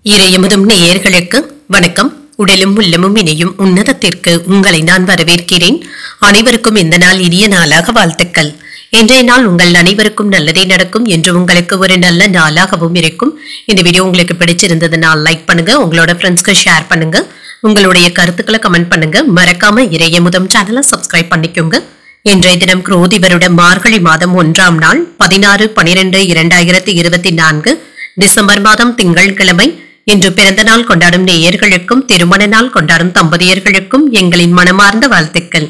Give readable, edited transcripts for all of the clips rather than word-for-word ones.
இறையமுதும் நேயர்களுக்கு வணக்கம். உடலும் உள்ளமும் இணையும் உன்னதத்திற்கு உங்களை நான் வரவேற்கிறேன். அனைவருக்கும் இந்த நாள் இனிய நாளாக வாழ்த்துக்கள். இன்றைய நாள் உங்கள் அனைவருக்கும் நல்லதே நடக்கும் என்று உங்களுக்கு ஒரு நல்ல நாளாகவும் இருக்கும். இந்த வீடியோ உங்களுக்கு பிடிச்சிருந்ததுனால் லைக் பண்ணுங்க, உங்களோட ஃப்ரெண்ட்ஸ்க்கு ஷேர் பண்ணுங்க, உங்களுடைய கருத்துக்களை கமெண்ட் பண்ணுங்க. மறக்காம இறையமுதும் சேனலை சப்ஸ்கிரைப் பண்ணிக்கோங்க. இன்றைய தினம் குரோதி வருட மார்கழி மாதம் 1ஆம் நாள் 16/12/2024 டிசம்பர் மாதம் திங்கட்கிழமை. இன்று பிறந்த நாள் கொண்டாடும் நேயர்களுக்கும் திருமண நாள் கொண்டாடும் தம்பதியர்களுக்கும் எங்களின் மனமார்ந்த வாழ்த்துக்கள்.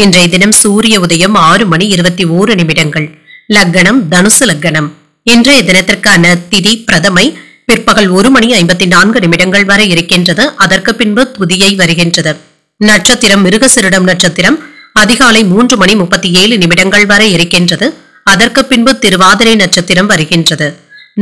இன்றைய தினம் சூரிய உதயம் 6:21. லக்னம் தனுசு லக்னம். இன்றைய தினத்திற்கான திதி பிரதமை பிற்பகல் 1:54 வரை இருக்கின்றது. அதற்கு பின்பு துதியை வருகின்றது. நட்சத்திரம் மிருகசிரிடம் நட்சத்திரம் அதிகாலை 3:37 வரை இருக்கின்றது. அதற்கு பின்பு திருவாதிரை நட்சத்திரம் வருகின்றது.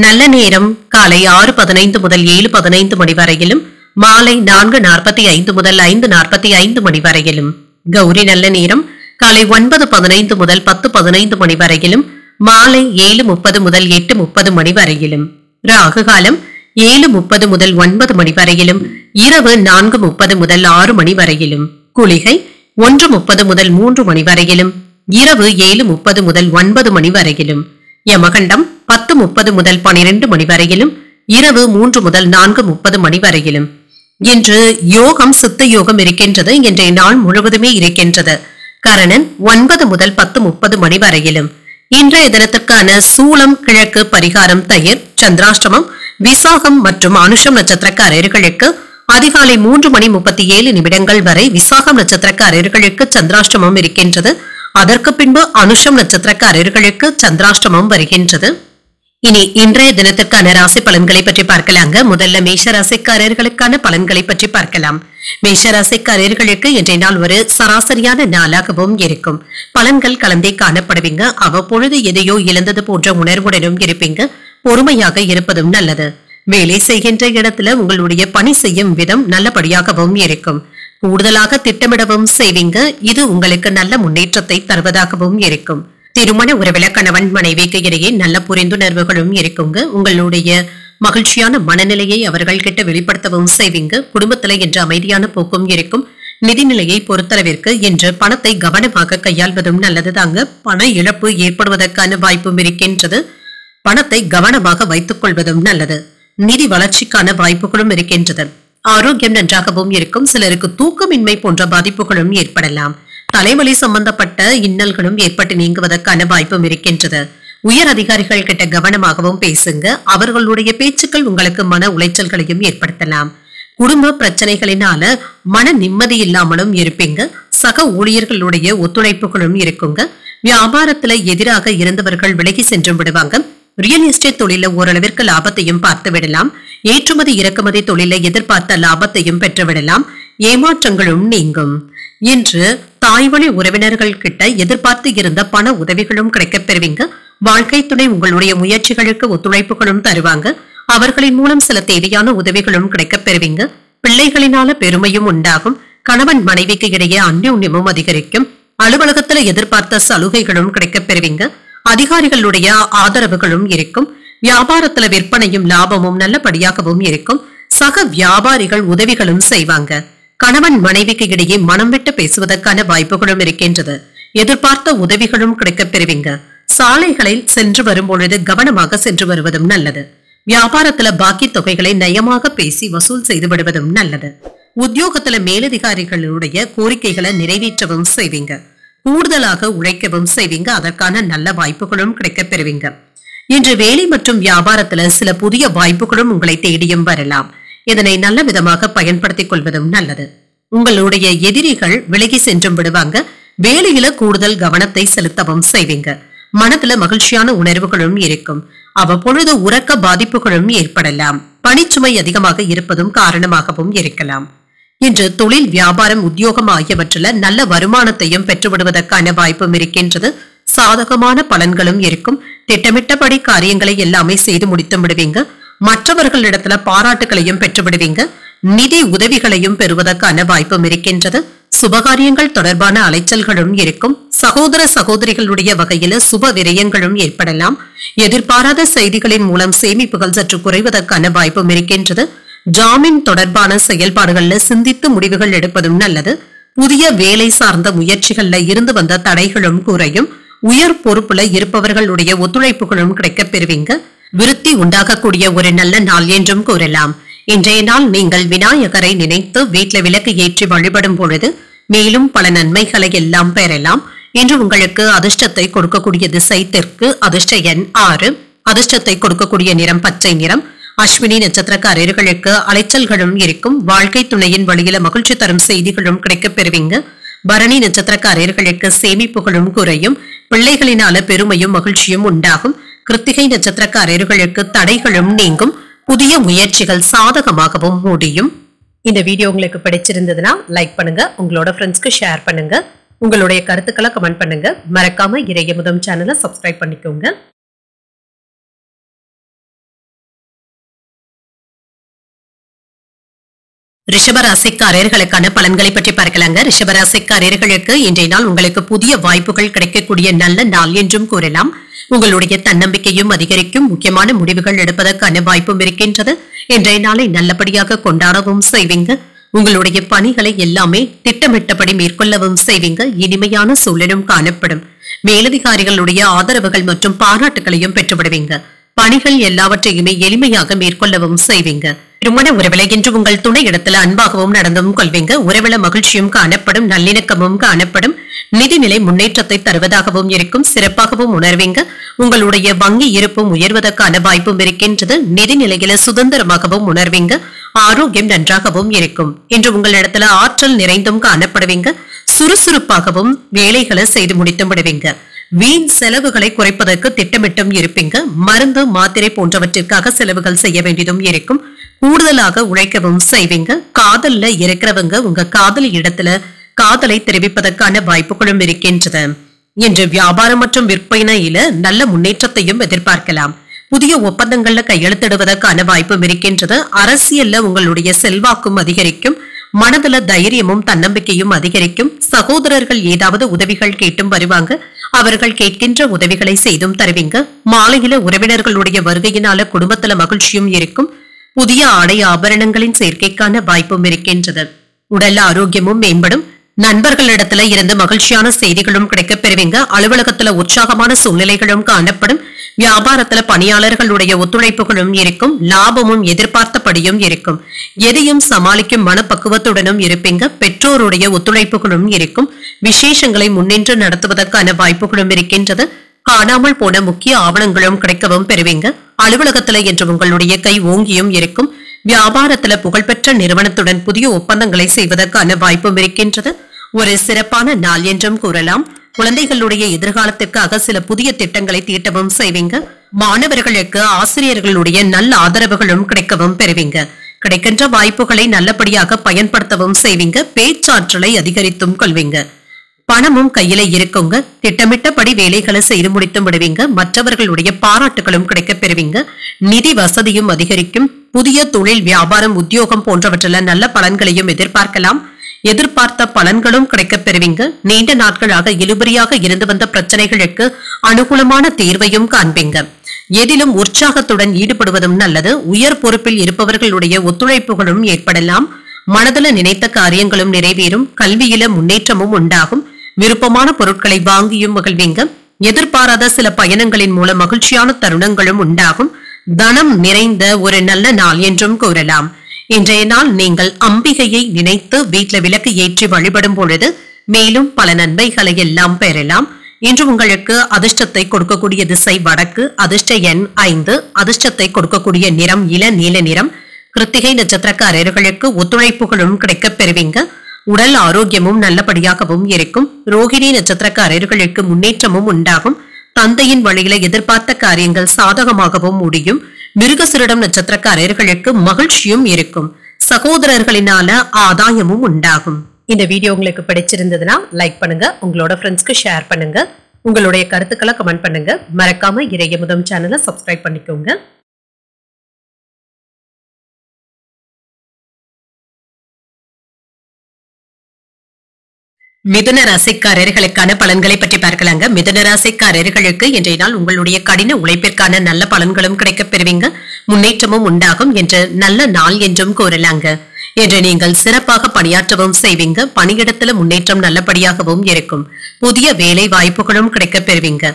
நல்ல நேரம் காலை 6:15 முதல் 7:15 மணி வரையிலும், மாலை 4:45 முதல் 5:45 மணி வரையிலும். கௌரி நல்ல நேரம் காலை 9:15 முதல் 10:15 மணி வரையிலும், மாலை 7:30 முதல் 8:30 மணி வரையிலும். ராகு காலம் 7:30 முதல் 9 மணி வரையிலும், இரவு 4:30 முதல் 6 மணி வரையிலும். குளிகை 1:30 முதல் 3 மணி வரையிலும், இரவு 7:30 முதல் 9 மணி வரையிலும். யமகண்டம் 10:30 முதல் 12 மணி வரையிலும், இரவு 3 முதல் 4:30 மணி வரையிலும். இன்று யோகம் சித்த யோகம் இருக்கின்றது. இன்றைய நாள் முழுவதுமே இருக்கின்றது. கரணன் 9 முதல் 10:30 மணி வரையிலும். இன்றைய தினத்திற்கான சூலம் கிழக்கு, பரிகாரம் தயிர். சந்திராஷ்டமம் விசாகம் மற்றும் அனுஷம் நட்சத்திரக்காரர்களுக்கு அதிகாலை 3:37 வரை விசாகம் நட்சத்திரக்காரர்களுக்கு சந்திராஷ்டமம் இருக்கின்றது. அதற்கு பின்பு அனுஷம் நட்சத்திரக்காரர்களுக்கு சந்திராஷ்டமம் வருகின்றது. இனி இன்றைய தினத்திற்கான ராசி பலன்களை பற்றி பார்க்கலாங்க. முதல்ல மேஷ ராசிக்காரர்களுக்கான பலன்களை பற்றி பார்க்கலாம். மேஷ ராசிக்காரர்களுக்கு இன்றைய நாள் ஒரு சராசரியான நாளாகவும் இருக்கும். பலன்கள் கலந்தே காணப்படுவீங்க. அவ்வப்பொழுது எதையோ இழந்தது போன்ற உணர்வுடனும் இருப்பீங்க. பொறுமையாக இருப்பதும் நல்லது. வேலை செய்கின்ற இடத்துல உங்களுடைய பணி செய்யும் விதம் நல்லபடியாகவும் இருக்கும். கூடுதலாக திட்டமிடவும் செய்வீங்க. இது உங்களுக்கு நல்ல முன்னேற்றத்தை தருவதாகவும் இருக்கும். திருமண உறவில கணவன் மனைவிக்கு இடையே நல்ல புரிந்துணர்வுகளும் இருக்குங்க. உங்களுடைய மகிழ்ச்சியான மனநிலையை அவர்கள் கிட்ட வெளிப்படுத்தவும் செய்வீங்க. குடும்பத்துல இன்று அமைதியான போக்கும் இருக்கும். நிதிநிலையை பொறுத்தளவிற்கு இன்று பணத்தை கவனமாக கையாள்வதும் நல்லதுதாங்க. பண இழப்பு ஏற்படுவதற்கான வாய்ப்பும் இருக்கின்றது. பணத்தை கவனமாக வைத்துக் கொள்வதும் நல்லது. நிதி வளர்ச்சிக்கான வாய்ப்புகளும் இருக்கின்றது. ஆரோக்கியம் நன்றாகவும் இருக்கும். சிலருக்கு தூக்கமின்மை போன்ற பாதிப்புகளும் ஏற்படலாம். தலைவலி சம்பந்தப்பட்ட இன்னல்களும் ஏற்பட்டு நீங்குவதற்கான வாய்ப்பும் இருக்கின்றது. உயர் அதிகாரிகள் கிட்ட கவனமாகவும் பேசுங்க. அவர்களுடைய பேச்சுக்கள் உங்களுக்கு மன உளைச்சல்களையும் ஏற்படுத்தலாம். குடும்ப பிரச்சனைகளினால மன நிம்மதி இல்லாமலும் இருப்பீங்க. சக ஊழியர்களுடைய ஒத்துழைப்புகளும் இருக்குங்க. வியாபாரத்துல எதிராக இருந்தவர்கள் விலகி சென்று விடுவாங்க. ரியல் எஸ்டேட் தொழில ஓரளவிற்கு லாபத்தையும் பார்த்து விடலாம். ஏற்றுமதி இறக்குமதி தொழில எதிர்பார்த்த லாபத்தையும் பெற்றுவிடலாம். ஏமாற்றங்களும் நீங்கும். இன்று தாய்வழி உறவினர்கள் கிட்ட எதிர்பார்த்து இருந்த பண உதவிகளும் கிடைக்கப் பெறுவீங்க. வாழ்க்கை துணை உங்களுடைய முயற்சிகளுக்கு ஒத்துழைப்புகளும் தருவாங்க. அவர்களின் மூலம் சில தேவையான உதவிகளும் கிடைக்கப் பெறுவீங்க. பிள்ளைகளினால பெருமையும் உண்டாகும். கணவன் மனைவிக்கு இடையே அந்யோன்யமும் அதிகரிக்கும். அலுவலகத்துல எதிர்பார்த்த சலுகைகளும் கிடைக்கப் பெறுவீங்க. அதிகாரிகளுடைய ஆதரவுகளும் இருக்கும். வியாபாரத்துல விற்பனையும் லாபமும் நல்லபடியாகவும் இருக்கும். சக வியாபாரிகள் உதவிகளும் செய்வாங்க. கணவன் மனைவிக்கு இடையே மனம் விட்டு பேசுவதற்கான வாய்ப்புகளும் இருக்கின்றது. எதிர்பார்த்த உதவிகளும் கிடைக்கப் பெறுவீங்க. சாலைகளில் சென்று வரும் பொழுது கவனமாக சென்று வருவதும் நல்லது. வியாபாரத்துல பாக்கி தொகைகளை நயமாக பேசி வசூல் செய்து விடுவதும் நல்லது. உத்தியோகத்துல மேலதிகாரிகளுடைய கோரிக்கைகளை நிறைவேற்றவும் செய்வீங்க. கூடுதலாக உழைக்கவும் செய்வீங்க. அதற்கான நல்ல வாய்ப்புகளும் கிடைக்கப் பெறுவீங்க. இன்று வேலை மற்றும் வியாபாரத்துல சில புதிய வாய்ப்புகளும் உங்களை தேடியும் வரலாம். இதனை நல்ல விதமாக பயன்படுத்திக் கொள்வதும் நல்லது. உங்களுடைய எதிரிகள் விலகி சென்றும் விடுவாங்க. வேலையில கூடுதல் கவனத்தை செலுத்தவும் செய்வீங்க. மனதுல மகிழ்ச்சியான உணர்வுகளும் இருக்கும். அவ்வப்பொழுது உறக்க பாதிப்புகளும் ஏற்படலாம். பணிச்சுமை அதிகமாக இருப்பதும் காரணமாகவும் இருக்கலாம். இன்று தொழில், வியாபாரம், உத்தியோகம் ஆகியவற்றில நல்ல வருமானத்தையும் பெற்றுவிடுவதற்கான வாய்ப்பும் இருக்கின்றது. சாதகமான பலன்களும் இருக்கும். திட்டமிட்டபடி காரியங்களை எல்லாமே செய்து முடித்து விடுவீங்க. மற்றவர்களிடத்துல பாராட்டுகளையும் பெற்று விடுவீங்க. நிதி உதவிகளையும் பெறுவதற்கான வாய்ப்பும் இருக்கின்றது. சுபகாரியங்கள் தொடர்பான அலைச்சல்களும் இருக்கும். சகோதர சகோதரிகளுடைய வகையில சுப விரயங்களும் ஏற்படலாம். எதிர்பாராத செய்திகளின் மூலம் சேமிப்புகள் சற்று குறைவதற்கான வாய்ப்பும் இருக்கின்றது. ஜாமீன் தொடர்பான செயல்பாடுகள்ல சிந்தித்து முடிவுகள் எடுப்பதும் நல்லது. புதிய வேலை சார்ந்த முயற்சிகள்ல இருந்து வந்த தடைகளும் குறையும். உயர் பொறுப்புல இருப்பவர்களுடைய ஒத்துழைப்புகளும் கிடைக்கப் பெறுவீங்க. விருத்தி உண்டாகக்கூடிய ஒரு நல்ல நாள் என்றும் கூறலாம். இன்றைய நாள் நீங்கள் விநாயகரை நினைத்து வீட்டில விளக்கு ஏற்றி வழிபடும் பொழுது மேலும் பல நன்மைகளை எல்லாம் பெறலாம். இன்று உங்களுக்கு அதிர்ஷ்டத்தை கொடுக்கக்கூடிய திசை தெற்கு. அதிர்ஷ்ட எண் 6. அதிர்ஷ்டத்தை கொடுக்கக்கூடிய நிறம் பச்சை நிறம். அஸ்வினி நட்சத்திரக்காரர்களுக்கு அலைச்சல்களும் இருக்கும். வாழ்க்கை துணையின் வழியில மகிழ்ச்சி தரும் செய்திகளும் கிடைக்கப் பெறுவீங்க. பரணி நட்சத்திரக்காரர்களுக்கு சேமிப்புகளும் குறையும். பிள்ளைகளினால பெருமையும் மகிழ்ச்சியும் உண்டாகும். கிருத்திகை நட்சத்திரக்காரர்களுக்கு தடைகளும் நீங்கும். புதிய முயற்சிகள் சாதகமாகவும் முடியும். இந்த வீடியோ உங்களுக்கு பிடிச்சிருந்ததுன்னா லைக் பண்ணுங்க, உங்களோட ஃப்ரெண்ட்ஸ்க்கு ஷேர் பண்ணுங்க, உங்களுடைய கருத்துக்களை கமெண்ட் பண்ணுங்க. மறக்காம இறையமுதம் சேனலை சப்ஸ்கிரைப் பண்ணிக்கோங்க. ரிஷபராசிக்காரர்களுக்கான பலன்களை பற்றி பார்க்கலாங்க. ரிஷபராசிக்காரர்களுக்கு இன்றைய நாள் உங்களுக்கு புதிய வாய்ப்புகள் கிடைக்கக்கூடிய நல்ல நாள் என்றும் கூறலாம். உங்களுடைய தன்னம்பிக்கையும் அதிகரிக்கும். முக்கியமான முடிவுகள் எடுப்பதற்கான வாய்ப்பும் இருக்கின்றது. இன்றைய நாளை நல்லபடியாக கொண்டாடவும் செய்வீங்க. உங்களுடைய பணிகளை எல்லாமே திட்டமிட்டபடி மேற்கொள்ளவும் செய்வீங்க. இனிமையான சூழலும் காணப்படும். மேலதிகாரிகளுடைய ஆதரவுகள் மற்றும் பாராட்டுகளையும் பெற்றுவிடுவீங்க. பணிகள் எல்லாவற்றையுமே எளிமையாக மேற்கொள்ளவும் செய்வீங்க. திருமண உறவில இன்று உங்கள் துணை இடத்துல அன்பாகவும் நடந்தும் கொள்வீங்க. உறவில மகிழ்ச்சியும் காணப்படும். நல்லிணக்கமும் காணப்படும். நிதிநிலை முன்னேற்றத்தை தருவதாகவும் இருக்கும். சிறப்பாகவும் உணர்வீங்க. உங்களுடைய வங்கி இருப்பும் உயர்வதற்கான வாய்ப்பும் இருக்கின்றது. நிதிநிலையில சுதந்திரமாகவும் உணர்வீங்க. ஆரோக்கியம் நன்றாகவும் இருக்கும். இன்று உங்களிடத்துல ஆற்றல் நிறைந்தும் காணப்படுவீங்க. சுறுசுறுப்பாகவும் வேலைகளை செய்து முடித்தும் விடுவீங்க. வீண் செலவுகளை குறைப்பதற்கு திட்டமிட்டும் இருப்பீங்க. மருந்து மாத்திரை போன்றவற்றிற்காக செலவுகள் செய்ய வேண்டியதும் இருக்கும். கூடுதலாக உழைக்கவும் செய்வீங்க. காதல்ல இருக்கிறவங்க உங்க காதலி இடத்துல காதலை தெரிவிப்பதற்கான வாய்ப்புகளும் இருக்கின்றது. இன்று வியாபாரம் மற்றும் விற்பனையில நல்ல முன்னேற்றத்தையும் எதிர்பார்க்கலாம். புதிய ஒப்பந்தங்கள்ல கையெழுத்திடுவதற்கான வாய்ப்பும் இருக்கின்றது. அரசியல்ல உங்களுடைய செல்வாக்கும் அதிகரிக்கும். மனதுல தைரியமும் தன்னம்பிக்கையும் அதிகரிக்கும். சகோதரர்கள் ஏதாவது உதவிகள் கேட்டும் வருவாங்க. அவர்கள் கேட்கின்ற உதவிகளை செய்தும் தருவீங்க. மாலையில உறவினர்களுடைய வருகையினால குடும்பத்துல மகிழ்ச்சியும் இருக்கும். புதிய ஆடை ஆபரணங்களின் சேர்க்கைக்கான வாய்ப்பும் இருக்கின்றது. உடல் ஆரோக்கியமும் மேம்படும். நண்பர்களிடத்துல இருந்து மகிழ்ச்சியான செய்திகளும் கிடைக்கப் பெறுவீங்க. அலுவலகத்துல உற்சாகமான சூழ்நிலைகளும் காணப்படும். வியாபாரத்துல பணியாளர்களுடைய ஒத்துழைப்புகளும் இருக்கும். லாபமும் எதிர்பார்த்தபடியும் இருக்கும். எதையும் சமாளிக்கும் மனப்பக்குவத்துடனும் இருப்பீங்க. பெற்றோருடைய ஒத்துழைப்புகளும் இருக்கும். விசேஷங்களை முன்னின்று நடத்துவதற்கான வாய்ப்புகளும் இருக்கின்றது. காணாமல் போன முக்கிய ஆவணங்களும் கிடைக்கவும் பெறுவீங்க. அலுவலகத்துல என்று உங்களுடைய கை ஓங்கியும் இருக்கும். வியாபாரத்துல புகழ்பெற்ற நிறுவனத்துடன் புதிய ஒப்பந்தங்களை செய்வதற்கான வாய்ப்பும் இருக்கின்றது. ஒரு சிறப்பான நாள் என்றும் கூறலாம். குழந்தைகளுடைய எதிர்காலத்திற்காக சில புதிய திட்டங்களை தீட்டவும் செய்வீங்க. மாணவர்களுக்கு ஆசிரியர்களுடைய நல்ல ஆதரவுகளும் கிடைக்கவும் பெறுவீங்க. கிடைக்கின்ற வாய்ப்புகளை நல்லபடியாக பயன்படுத்தவும் செய்வீங்க. பேச்சாற்றலை அதிகரித்தும் கொள்வீங்க. பணமும் கையில இருக்குங்க. திட்டமிட்டபடி வேலைகளை செய்து முடித்தும் விடுவீங்க. மற்றவர்களுடைய பாராட்டுகளும் கிடைக்கப் பெறுவீங்க. நிதி வசதியும் அதிகரிக்கும். புதிய தொழில், வியாபாரம், உத்தியோகம் போன்றவற்றில நல்ல பலன்களையும் எதிர்பார்க்கலாம். எதிர்பார்த்த பலன்களும் கிடைக்கப் பெறுவீங்க. நீண்ட நாட்களாக இழுபறியாக இருந்து வந்த பிரச்சனைகளுக்கு அனுகூலமான தீர்வையும் காண்பீங்க. எதிலும் உற்சாகத்துடன் ஈடுபடுவதும் நல்லது. உயர் பொறுப்பில் இருப்பவர்களுடைய ஒத்துழைப்புகளும் ஏற்படலாம். மனதில நினைத்த காரியங்களும் நிறைவேறும். கல்வியில முன்னேற்றமும் உண்டாகும். விருப்பமான பொருட்களை வாங்கியும் மகிழ்வீங்க. எதிர்பாராத சில பயணங்களின் மூலம் மகிழ்ச்சியான தருணங்களும் உண்டாகும். தனம் நிறைந்த ஒரு நல்ல நாள் என்றும் கூறலாம். இன்றைய நாள் நீங்கள் அம்பிகையை நினைத்து வீட்டில விளக்கு ஏற்றி வழிபடும் பொழுது மேலும் பல நன்மைகளை எல்லாம் பெறலாம். இன்று உங்களுக்கு அதிர்ஷ்டத்தை கொடுக்கக்கூடிய திசை வடக்கு. அதிர்ஷ்ட எண் 5. அதிர்ஷ்டத்தை கொடுக்கக்கூடிய நிறம் இளநீல நிறம். கிருத்திகை நட்சத்திரக்காரர்களுக்கு ஒத்துழைப்புகளும் கிடைக்கப் பெறுவீங்க. உடல் ஆரோக்கியமும் நல்லபடியாகவும் இருக்கும். ரோகிணி நட்சத்திரக்காரர்களுக்கு முன்னேற்றமும் உண்டாகும். தந்தையின் வழியில எதிர்பார்த்த காரியங்கள் சாதகமாகவும் முடியும். மிருகசிரிடம் நட்சத்திரக்காரர்களுக்கு மகிழ்ச்சியும் இருக்கும். சகோதரர்களினால ஆதாயமும் உண்டாகும். இந்த வீடியோ உங்களுக்கு பிடிச்சிருந்ததுன்னா லைக் பண்ணுங்க, உங்களோட ஃப்ரெண்ட்ஸ்க்கு ஷேர் பண்ணுங்க, உங்களுடைய கருத்துக்களை கமெண்ட் பண்ணுங்க. மறக்காம இறையமுதம் சேனலை சப்ஸ்கிரைப் பண்ணிக்கோங்க. மிதுன ராசிக்காரர்களுக்கான பலன்களை பற்றி பார்க்கலாங்க. மிதுன ராசிக்காரர்களுக்கு இன்றைய நாள் உங்களுடைய கடின உழைப்பிற்கான நல்ல பலன்களும் கிடைக்கப் பெறுவீங்க. முன்னேற்றமும் உண்டாகும் என்று நல்ல நாள் என்றும் கூறலாங்க. என்று நீங்கள் சிறப்பாக பணியாற்றவும் செய்வீங்க. பணியிடத்துல முன்னேற்றம் நல்லபடியாகவும் இருக்கும். புதிய வேலை வாய்ப்புகளும் கிடைக்கப் பெறுவீங்க.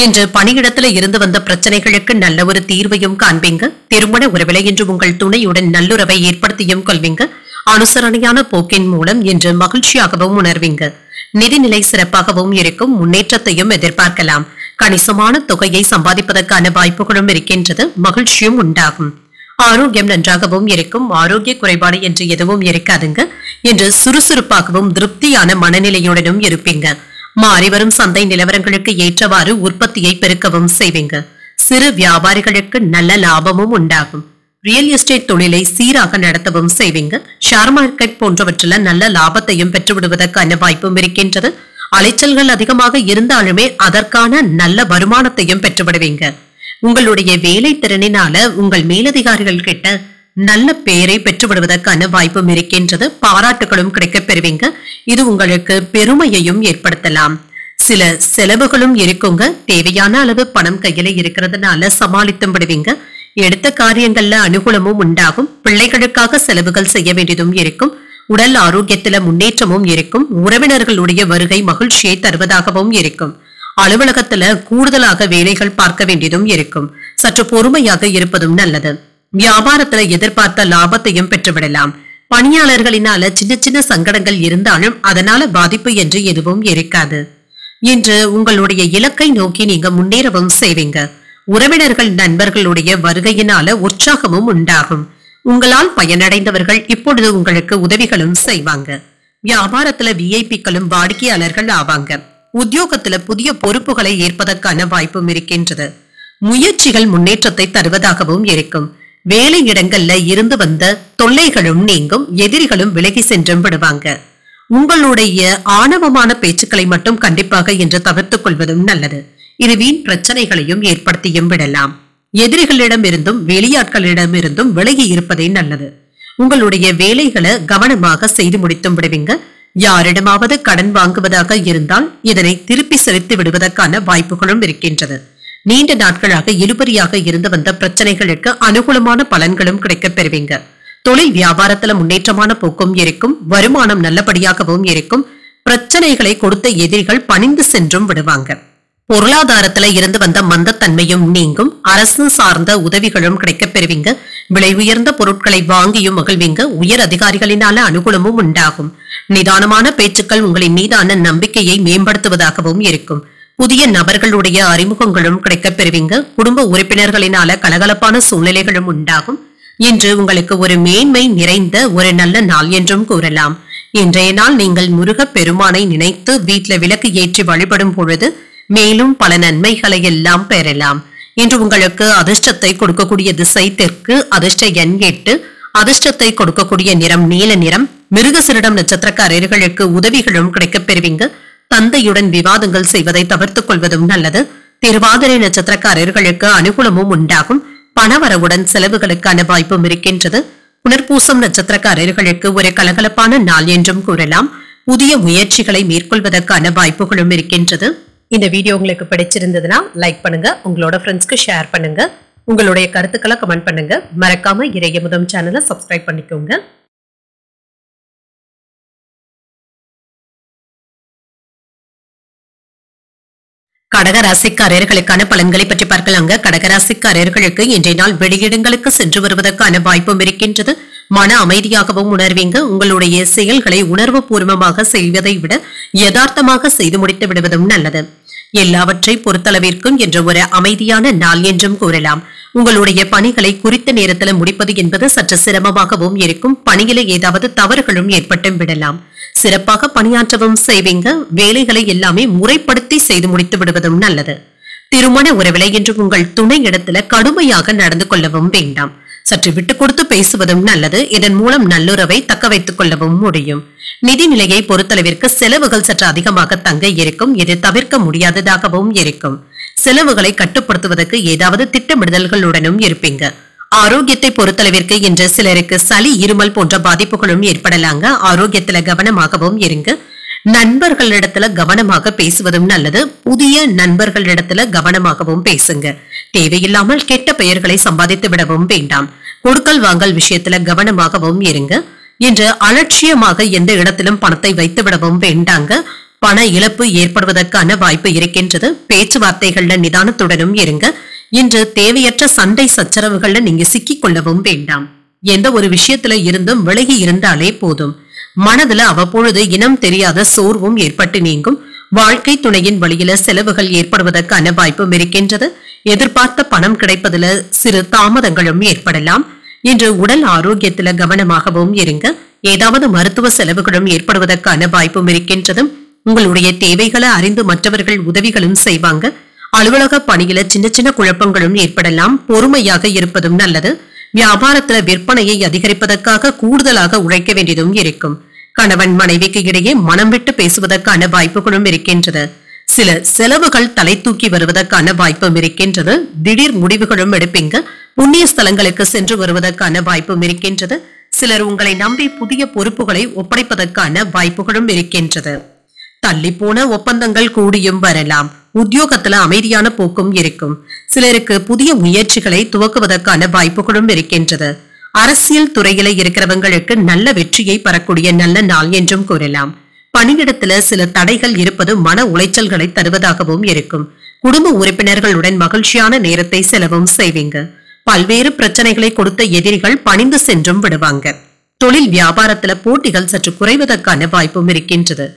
இன்று பணியிடத்துல இருந்து வந்த பிரச்சனைகளுக்கு நல்ல ஒரு தீர்வையும் காண்பீங்க. திருமண உறவில இன்று உங்கள் துணையுடன் நல்லுறவை ஏற்படுத்தியும் கொள்வீங்க. அனுசரணையான போக்கின் மூலம் இன்று மகிழ்ச்சியாகவும் உணர்வீங்க. நிதிநிலை சிறப்பாகவும் இருக்கும். முன்னேற்றத்தையும் எதிர்பார்க்கலாம். கணிசமான தொகையை சம்பாதிப்பதற்கான வாய்ப்புகளும் இருக்கின்றது. மகிழ்ச்சியும் உண்டாகும். ஆரோக்கியம் நன்றாகவும் இருக்கும். ஆரோக்கிய குறைபாடு என்று எதுவும் இருக்காதுங்க. என்று சுறுசுறுப்பாகவும் திருப்தியான மனநிலையுடனும் இருப்பீங்க. மாறிவரும் சந்தை நிலவரங்களுக்கு ஏற்றவாறு உற்பத்தியை பெருக்கவும் செய்வீங்க. சிறு வியாபாரிகளுக்கு நல்ல லாபமும் உண்டாகும். ரியல் எஸ்டேட் தொழிலை சீராக நடத்தவும் செய்வீங்க. ஷேர் மார்க்கெட் போன்றவற்றில் நல்ல லாபத்தையும் பெற்றுவிடுவதற்கான வாய்ப்பும் இருக்கின்றது. அலைச்சல்கள் அதிகமாக இருந்தாலுமே அதற்கான நல்ல வருமானத்தையும் பெற்றுவிடுவீங்க. உங்களுடைய வேலை திறனினால உங்கள் மேலதிகாரிகள் கிட்ட நல்ல பெயரை பெற்றுவிடுவதற்கான வாய்ப்பும் இருக்கின்றது. பாராட்டுகளும் கிடைக்கப் பெறுவீங்க. இது உங்களுக்கு பெருமையையும் ஏற்படுத்தலாம். சில செலவுகளும் இருக்குங்க. தேவையான அளவு பணம் கையில இருக்கிறதுனால சமாளித்தும் விடுவீங்க. எடுத்த காரியங்கள்ல அனுகூலமும் உண்டாகும். பிள்ளைகளுக்காக செலவுகள் செய்ய வேண்டியதும் இருக்கும். உடல் ஆரோக்கியத்தில முன்னேற்றமும் இருக்கும். உறவினர்களுடைய வருகை மகிழ்ச்சியை தருவதாகவும் இருக்கும். அலுவலகத்துல கூடுதலாக வேலைகள் பார்க்க வேண்டியதும் இருக்கும். சற்று பொறுமையாக இருப்பதும் நல்லது. வியாபாரத்துல எதிர்பார்த்த லாபத்தையும் பெற்றுவிடலாம். பணியாளர்களினால சின்ன சின்ன சங்கடங்கள் இருந்தாலும் அதனால பாதிப்பு என்று எதுவும் இருக்காது. இன்று உங்களுடைய இலக்கை நோக்கி நீங்க முன்னேறவும் செய்வீங்க. உறவினர்கள் நண்பர்களுடைய வருகையினால உற்சாகமும் உண்டாகும். உங்களால் பயனடைந்தவர்கள் இப்பொழுது உங்களுக்கு உதவிகளும் செய்வாங்க. வியாபாரத்துல விஐபிக்களும் வாடிக்கையாளர்கள் ஆவாங்க. உத்தியோகத்துல புதிய பொறுப்புகளை ஏற்பதற்கான வாய்ப்பும் இருக்கின்றது. முயற்சிகள் முன்னேற்றத்தை தருவதாகவும் இருக்கும். வேலை இடங்கள்ல இருந்து வந்த தொல்லைகளும் நீங்கும். எதிரிகளும் விலகி சென்றும் விடுவாங்க. உங்களுடைய ஆணவமான பேச்சுக்களை மட்டும் கண்டிப்பாக இன்று தவிர்த்துக் கொள்வதும் நல்லது. இது வீண் பிரச்சனைகளையும் ஏற்படுத்தியும் விடலாம். எதிரிகளிடம் இருந்தும் வெளியாட்களிடம் இருந்தும் விலகி இருப்பதே நல்லது. உங்களுடைய வேலைகளை கவனமாக செய்து முடித்தும் விடுவீங்க. யாரிடமாவது கடன் வாங்குவதாக இருந்தால் இதனை திருப்பி செலுத்தி விடுவதற்கான வாய்ப்புகளும் இருக்கின்றது. நீண்ட நாட்களாக இழுபறியாக இருந்து வந்த பிரச்சனைகளுக்கு அனுகூலமான பலன்களும் கிடைக்கப் பெறுவீங்க. தொழில் வியாபாரத்துல முன்னேற்றமான போக்கும் இருக்கும். வருமானம் நல்லபடியாகவும் இருக்கும். பிரச்சனைகளை கொடுத்த எதிரிகள் பணிந்து சென்றும் விடுவாங்க. பொருளாதாரத்துல இருந்து வந்த மந்தத்தன்மையும் நீங்கும். அரசு சார்ந்த உதவிகளும் கிடைக்கப் பெறுவீங்க. விலை உயர்ந்த பொருட்களை வாங்கியும் மகிழ்வீங்க. உயர் அதிகாரிகளினால அனுகூலமும் உண்டாகும். நிதானமான பேச்சுக்கள் உங்களின் மீதான நம்பிக்கையை மேம்படுத்துவதாகவும் இருக்கும். புதிய நபர்களுடைய அறிமுகங்களும் கிடைக்கப் பெறுவீங்க. குடும்ப உறுப்பினர்களினால கலகலப்பான சூழ்நிலைகளும் உண்டாகும். இன்று உங்களுக்கு ஒரு மேன்மை நிறைந்த ஒரு நல்ல நாள் என்றும் கூறலாம். இன்றைய நாள் நீங்கள் முருகப் பெருமானை நினைத்து வீட்டில் விளக்கு ஏற்றி வழிபடும் பொழுது மேலும் பல நன்மைகளை எல்லாம் பெறலாம். இன்று உங்களுக்கு அதிர்ஷ்டத்தை கொடுக்கக்கூடிய திசை தெற்கு. அதிர்ஷ்ட எண் 8. அதிர்ஷ்டத்தை கொடுக்கக்கூடிய நிறம் நீல நிறம். மிருகசீரிடம் நட்சத்திரக்காரர்களுக்கு உதவிகளும் கிடைக்கப் பெறுவீங்க. தந்தையுடன் விவாதங்கள் செய்வதை தவிர்த்துக் கொள்வதும் நல்லது. திருவாதிரை நட்சத்திரக்காரர்களுக்கு அனுகூலமும் உண்டாகும். பணவரவுடன் செலவுகளுக்கான வாய்ப்பும் இருக்கின்றது. புனர்பூசம் நட்சத்திரக்காரர்களுக்கு ஒரு கலகலப்பான நாள் என்றும் கூறலாம். புதிய முயற்சிகளை மேற்கொள்வதற்கான வாய்ப்புகளும் இருக்கின்றது. இந்த வீடியோ உங்களுக்கு பிடிச்சிருந்ததுன்னா லைக் பண்ணுங்க. உங்களோட ஃப்ரெண்ட்ஸ்க்கு ஷேர் பண்ணுங்க. உங்களுடைய கருத்துக்களை கமெண்ட் பண்ணுங்க. மறக்காம இறையமுதம் சேனலை சப்ஸ்கிரைப் பண்ணிக்கோங்க. கடகராசிக்காரர்களுக்கான பலன்களை பற்றி பார்க்கலாங்க. கடகராசிக்காரர்களுக்கு இன்றைய நாள் வெளியிடங்களுக்கு சென்று வருவதற்கான வாய்ப்பும் இருக்கின்றது. மன அமைதியாகவும் உணர்வீங்க. உங்களுடைய செயல்களை உணர்வு பூர்வமாக செய்வதை விட யதார்த்தமாக செய்து முடித்து விடுவதும் நல்லது. எல்லாவற்றை பொறுத்தளவிற்கும் என்ற ஒரு அமைதியான நாள் என்றும் கூறலாம். உங்களுடைய பணிகளை குறித்த நேரத்தில் முடிப்பது என்பது சற்று சிரமமாகவும் இருக்கும். பணியில ஏதாவது தவறுகளும் ஏற்பட்டும் விடலாம். சிறப்பாக பணியாற்றவும் செய்வீங்க. வேலைகளை எல்லாமே முறைப்படுத்தி செய்து முடித்து விடுவதும் நல்லது. திருமண உறவிலை என்று உங்கள் துணை இடத்துல கடுமையாக நடந்து கொள்ளவும் வேண்டாம். சற்று விட்டு கொடுத்து பேசுவதும் நல்லது. இதன் மூலம் நல்லுறவை தக்க வைத்துக் கொள்ளவும் முடியும். நிதி நிலையை பொறுத்தளவிற்கு செலவுகள் சற்று அதிகமாக தங்க இருக்கும். இது தவிர்க்க முடியாததாகவும் இருக்கும். செலவுகளை கட்டுப்படுத்துவதற்கு ஏதாவது திட்டமிடுதல்களுடனும் இருப்பீங்க. ஆரோக்கியத்தை பொறுத்தளவிற்கு இன்று சிலருக்கு சளி இருமல் போன்ற பாதிப்புகளும் ஏற்படலாங்க. ஆரோக்கியத்துல கவனமாகவும் இருங்க. நண்பர்களிடத்துல கவனமாக பேசுவதும் நல்லது. புதிய நண்பர்களிடத்துல கவனமாகவும் பேசுங்க. தேவையில்லாமல் கெட்ட பெயர்களை சம்பாதித்து விடவும் வேண்டாம். கொடுக்கல் வாங்கல் விஷயத்துல கவனமாகவும் இருங்க. இன்று அலட்சியமாக எந்த இடத்திலும் பணத்தை வைத்து விடவும் வேண்டாங்க. பண இழப்பு ஏற்படுவதற்கான வாய்ப்பு இருக்கின்றது. பேச்சுவார்த்தைகள்ல நிதானத்துடனும் இருங்க. இன்று தேவையற்ற சண்டை சச்சரவுகள்ல நீங்க சிக்கிக் கொள்ளவும் வேண்டாம். எந்த ஒரு விஷயத்துல இருந்தும் விலகி இருந்தாலே போதும். மனதுல அவ்வப்பொழுது இனம் தெரியாத சோர்வும் ஏற்பட்டு நீங்கும். வாழ்க்கை துணையின் வழியில செலவுகள் ஏற்படுவதற்கான வாய்ப்பும் இருக்கின்றது. எதிர்பார்த்த பணம் கிடைப்பதுல சிறு தாமதங்களும் ஏற்படலாம். இன்று உடல் ஆரோக்கியத்துல கவனமாகவும் இருங்க. ஏதாவது மருத்துவ செலவுகளும் ஏற்படுவதற்கான வாய்ப்பும் இருக்கின்றது. உங்களுடைய தேவைகளை அறிந்து மற்றவர்கள் உதவிகளும் செய்வாங்க. அலுவலக பணியில சின்ன சின்ன குழப்பங்களும் ஏற்படலாம். பொறுமையாக இருப்பதும் நல்லது. வியாபாரத்துல விற்பனையை அதிகரிப்பதற்காக கூடுதலாக உழைக்க வேண்டியதும் இருக்கும். கணவன் மனைவிக்கு இடையே மனம் விட்டு பேசுவதற்கான வாய்ப்புகளும் இருக்கின்றது. சில செலவுகள் தலை தூக்கி வருவதற்கான வாய்ப்பும் இருக்கின்றது. திடீர் முடிவுகளும் எடுப்பீங்க. புண்ணிய ஸ்தலங்களுக்கு சென்று வருவதற்கான வாய்ப்பும் இருக்கின்றது. சிலர் உங்களை நம்பி புதிய பொறுப்புகளை ஒப்படைப்பதற்கான வாய்ப்புகளும் இருக்கின்றது. தள்ளி போன ஒப்பந்தங்கள் கூடியும் வரலாம். உத்தியோகத்துல அமைதியான போக்கும் இருக்கும். சிலருக்கு புதிய முயற்சிகளை துவக்குவதற்கான வாய்ப்புகளும் இருக்கின்றது. அரசியல் துறையில இருக்கிறவங்களுக்கு நல்ல வெற்றியை பெறக்கூடிய நல்ல நாள் என்றும் கூறலாம். பணியிடத்துல சில தடைகள் இருப்பது மன உளைச்சல்களை தருவதாகவும் இருக்கும். குடும்ப உறுப்பினர்களுடன் மகிழ்ச்சியான நேரத்தை செலவும் செய்வீங்க. பல்வேறு பிரச்சனைகளை கொடுத்த எதிரிகள் பணிந்து சென்றும் விடுவாங்க. தொழில் வியாபாரத்துல போட்டிகள் சற்று குறைவதற்கான வாய்ப்பும் இருக்கின்றது.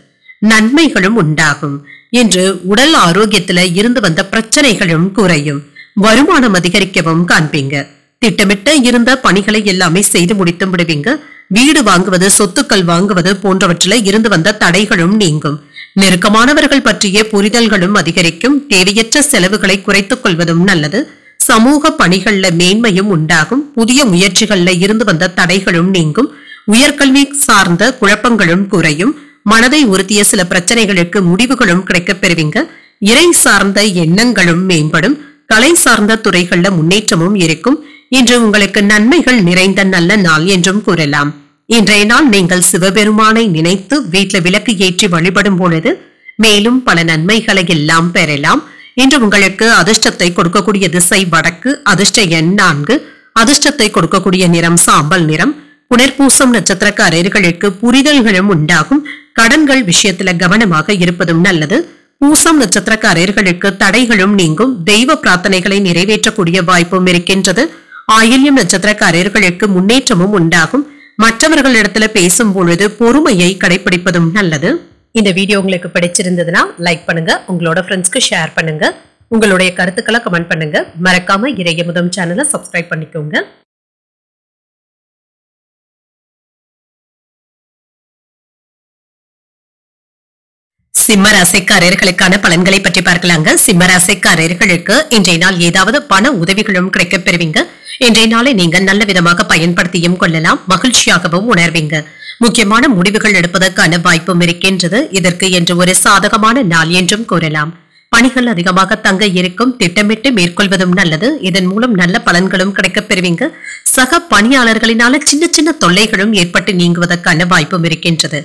நன்மைகளும் உண்டாகும். இன்று உடல் ஆரோக்கியத்துல இருந்து வந்த பிரச்சனைகளும் குறையும். வருமானம் அதிகரிக்கவும் காண்பீங்க. திட்டமிட்ட இருந்த பணிகளை எல்லாமே செய்து முடித்து விடுவீங்க. வீடு வாங்குவது, சொத்துக்கள் வாங்குவது போன்றவற்றில இருந்து வந்த தடைகளும் நீங்கும். நெருக்கமானவர்கள் பற்றிய புரிதல்களும் அதிகரிக்கும். தேவையற்ற செலவுகளை குறைத்துக் கொள்வதும் நல்லது. சமூக பணிகள்ல மேன்மையும் உண்டாகும். புதிய முயற்சிகள்ல இருந்து வந்த தடைகளும் நீங்கும். உயர்கல்வி சார்ந்த குழப்பங்களும் குறையும். மனதை உறுத்திய சில பிரச்சனைகளுக்கு முடிவுகளும் கிடைக்கப் பெறுவீங்க. இறை சார்ந்த எண்ணங்களும் மேம்படும். கலை சார்ந்த துறைகள்ல முன்னேற்றமும் இருக்கும். இன்று உங்களுக்கு நன்மைகள் நிறைந்த நல்ல நாள் என்றும் கூறலாம். இன்றைய நாள் நீங்கள் சிவபெருமானை நினைத்து வீட்டில் விளக்கு ஏற்றி வழிபடும் பொழுது மேலும் பல நன்மைகளை எல்லாம் பெறலாம். இன்று உங்களுக்கு அதிர்ஷ்டத்தை கொடுக்கக்கூடிய திசை வடக்கு. அதிர்ஷ்ட எண் 4. அதிர்ஷ்டத்தை கொடுக்கக்கூடிய நிறம் சாம்பல் நிறம். புனர்பூசம் நட்சத்திரக்காரர்களுக்கு புரிதல்களும் உண்டாகும். கடன்கள் விஷயத்துல கவனமாக இருப்பதும் நல்லது. பூசம் நட்சத்திரக்காரர்களுக்கு தடைகளும் நீங்கும். தெய்வ பிரார்த்தனைகளை நிறைவேற்றக்கூடிய வாய்ப்பும் இருக்கின்றது. ஆயில்யம் நட்சத்திரக்காரர்களுக்கு முன்னேற்றமும் உண்டாகும். மற்றவர்களிடத்துல பேசும் பொழுது பொறுமையை கடைபிடிப்பதும் நல்லது. இந்த வீடியோ உங்களுக்கு பிடிச்சிருந்ததுன்னா லைக் பண்ணுங்க. உங்களோட ஃப்ரெண்ட்ஸ்க்கு ஷேர் பண்ணுங்க. உங்களுடைய கருத்துக்களை கமெண்ட் பண்ணுங்க. மறக்காம இறையமுதம் சேனலை சப்ஸ்கிரைப் பண்ணிக்கோங்க. சிம்மராசிக்காரர்களுக்கான பலன்களை பற்றி பார்க்கலாங்க. சிம்மராசிக்காரர்களுக்கு இன்றைய நாள் ஏதாவது பண உதவிகளும் கிடைக்கப் பெறுவீங்க. இன்றைய நாளை நீங்க நல்ல விதமாக பயன்படுத்தியும் கொள்ளலாம். மகிழ்ச்சியாகவும் உணர்வீங்க. முக்கியமான முடிவுகள் எடுப்பதற்கான வாய்ப்பும் இருக்கின்றது. இதற்கு என்று ஒரு சாதகமான நாள் என்றும் கூறலாம். பணிகள் அதிகமாக தங்க இருக்கும். திட்டமிட்டு மேற்கொள்வதும் நல்லது. இதன் மூலம் நல்ல பலன்களும் கிடைக்கப் பெறுவீங்க. சக பணியாளர்களினால சின்ன சின்ன தொல்லைகளும் ஏற்பட்டு நீங்குவதற்கான வாய்ப்பும் இருக்கின்றது.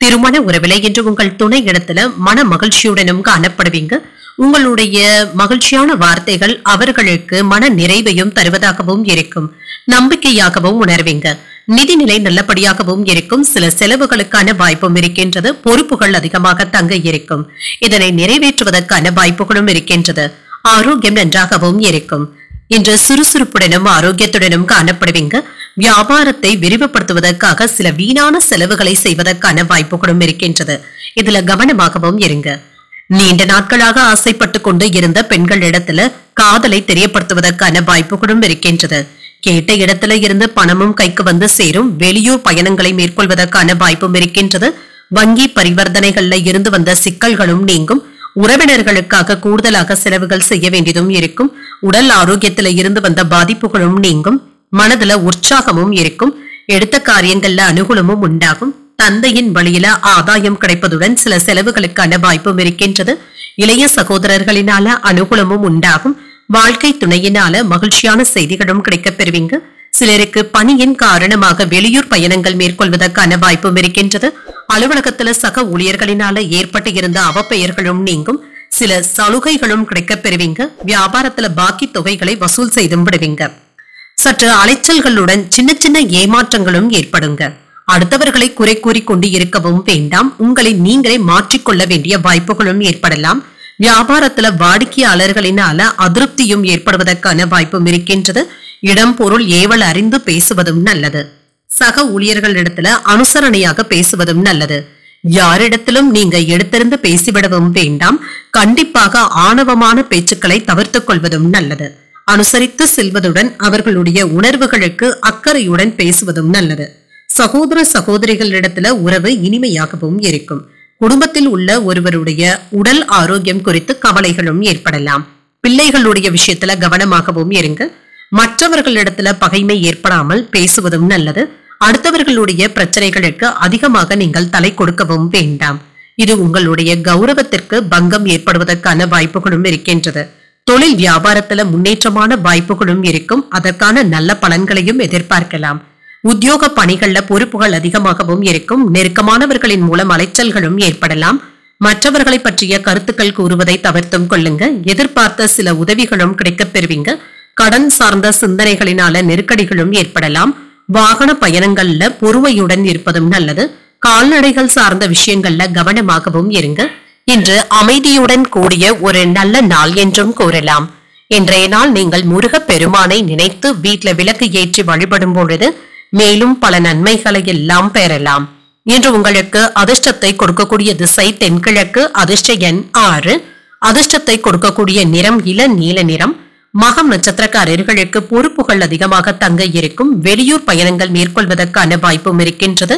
திருமண உறவில இன்று உங்கள் துணை இடத்துல மன மகிழ்ச்சியுடனும் காணப்படுவீங்க. உங்களுடைய மகிழ்ச்சியான வார்த்தைகள் அவர்களுக்கு மன நிறைவையும் தருவதாகவும் இருக்கும். நம்பிக்கையாகவும் உணர்வீங்க. நிதிநிலை நல்லபடியாகவும் இருக்கும். சில செலவுகளுக்கான வாய்ப்பும் இருக்கின்றது. பொறுப்புகள் அதிகமாக தங்க இருக்கும். இதனை நிறைவேற்றுவதற்கான வாய்ப்புகளும் இருக்கின்றது. ஆரோக்கியம் நன்றாகவும் இருக்கும். இன்று சுறுசுறுப்புடனும் ஆரோக்கியத்துடனும் காணப்படுவீங்க. வியாபாரத்தை விரிவுபடுத்துவதற்காக சில வீணான செலவுகளை செய்வதற்கான வாய்ப்புகளும் இருக்கின்றது. இதுல கவனமாகவும் இருங்க. நீண்ட நாட்களாக ஆசைப்பட்டு கொண்டு இருந்த பெண்கள் இடத்துல காதலை தெரியப்படுத்துவதற்கான வாய்ப்புகளும் இருக்கின்றது. கேட்ட இடத்துல இருந்து பணமும் கைக்கு வந்து சேரும். வெளியூர் பயணங்களை மேற்கொள்வதற்கான வாய்ப்பும் இருக்கின்றது. வங்கி பரிவர்த்தனைகள்ல இருந்து வந்த சிக்கல்களும் நீங்கும். உறவினர்களுக்காக கூடுதலாக செலவுகள் செய்ய வேண்டியதும் இருக்கும். உடல் ஆரோக்கியத்துல இருந்து வந்த பாதிப்புகளும் நீங்கும். மனதுல உற்சாகமும் இருக்கும். எடுத்த காரியங்கள்ல அனுகூலமும் உண்டாகும். தந்தையின் வழியில ஆதாயம் கிடைப்பதுடன் சில செலவுகளுக்கான வாய்ப்பும் இருக்கின்றது. இளைய சகோதரர்களினால அனுகூலமும் உண்டாகும். வாழ்க்கை துணையினால மகிழ்ச்சியான செய்திகளும் கிடைக்கப் பெறுவீங்க. சிலருக்கு பணியின் காரணமாக வெளியூர் பயணங்கள் மேற்கொள்வதற்கான வாய்ப்பும் இருக்கின்றது. அலுவலகத்துல சக ஊழியர்களினால ஏற்பட்டு இருந்த அவப்பெயர்களும் நீங்கும். சில சலுகைகளும் கிடைக்கப் பெறுவீங்க. வியாபாரத்துல பாக்கி தொகைகளை வசூல் செய்தும் விடுவீங்க. சற்று அலைச்சல்களுடன் சின்ன சின்ன ஏமாற்றங்களும் ஏற்படுங்க. அடுத்தவர்களை குறை கூறி கொண்டு இருக்கவும் வேண்டாம். உங்களை நீங்களே மாற்றிக்கொள்ள வேண்டிய வாய்ப்புகளும் ஏற்படலாம். வியாபாரத்துல வாடிக்கையாளர்களினால அதிருப்தியும் ஏற்படுவதற்கான வாய்ப்பும் இருக்கின்றது. இடம் பொருள் ஏவல் அறிந்து பேசுவதும் நல்லது. சக ஊழியர்களிடத்துல அனுசரணையாக பேசுவதும் நல்லது. யாரிடத்திலும் நீங்க எடுத்திருந்து பேசிவிடவும் வேண்டாம். கண்டிப்பாக ஆணவமான பேச்சுக்களை தவிர்த்துக் கொள்வதும் நல்லது. அனுசரித்து செல்வதுடன் அவர்களுடைய உணர்வுகளுக்கு அக்கறையுடன் பேசுவதும் நல்லது. சகோதர சகோதரிகளிடத்துல உறவு இனிமையாகவும் இருக்கும். குடும்பத்தில் உள்ள ஒருவருடைய உடல் ஆரோக்கியம் குறித்து கவலைகளும் ஏற்படலாம். பிள்ளைகளுடைய விஷயத்துல கவனமாகவும் இருங்க. மற்றவர்களிடத்துல பகைமை ஏற்படாமல் பேசுவதும் நல்லது. அடுத்தவர்களுடைய பிரச்சனைகளுக்கு அதிகமாக நீங்கள் தலை கொடுக்கவும் வேண்டாம். இது உங்களுடைய கௌரவத்திற்கு பங்கம் ஏற்படுவதற்கான வாய்ப்புகளும் இருக்கின்றது. தொழில் வியாபாரத்துல முன்னேற்றமான வாய்ப்புகளும் இருக்கும். அதற்கான நல்ல பலன்களையும் எதிர்பார்க்கலாம். உத்தியோக பணிகள்ல பொறுப்புகள் அதிகமாகவும் இருக்கும். நெருக்கமானவர்களின் மூலம் அலைச்சல்களும் ஏற்படலாம். மற்றவர்களை பற்றிய கருத்துக்கள் கூறுவதை தவிர்த்தும் கொள்ளுங்க. எதிர்பார்த்த சில உதவிகளும் கிடைக்கப் பெறுவீங்க. கடன் சார்ந்த சிந்தனைகளினால நெருக்கடிகளும் ஏற்படலாம். வாகன பயணங்கள்ல பொறுமையுடன் இருப்பதும் நல்லது. கால்நடைகள் சார்ந்த விஷயங்கள்ல கவனமாகவும் இருங்க. இன்று அமைதியுடன் கூடிய ஒரு நல்ல நாள் என்றும் கூறலாம். இன்றைய நாள் நீங்கள் முருகப் பெருமானை நினைத்து வீட்டுல விளக்கு ஏற்றி வழிபடும் பொழுது மேலும் பல நன்மைகளை எல்லாம் பெறலாம். இன்று உங்களுக்கு அதிர்ஷ்டத்தை கொடுக்கக்கூடிய திசை தென்கிழக்கு. அதிர்ஷ்ட எண் 6. அதிர்ஷ்டத்தை கொடுக்கக்கூடிய நிறம் இள நீல நிறம். மகம் நட்சத்திரக்காரர்களுக்கு பொறுப்புகள் அதிகமாக தங்க இருக்கும். வெளியூர் பயணங்கள் மேற்கொள்வதற்கான வாய்ப்பும் இருக்கின்றது.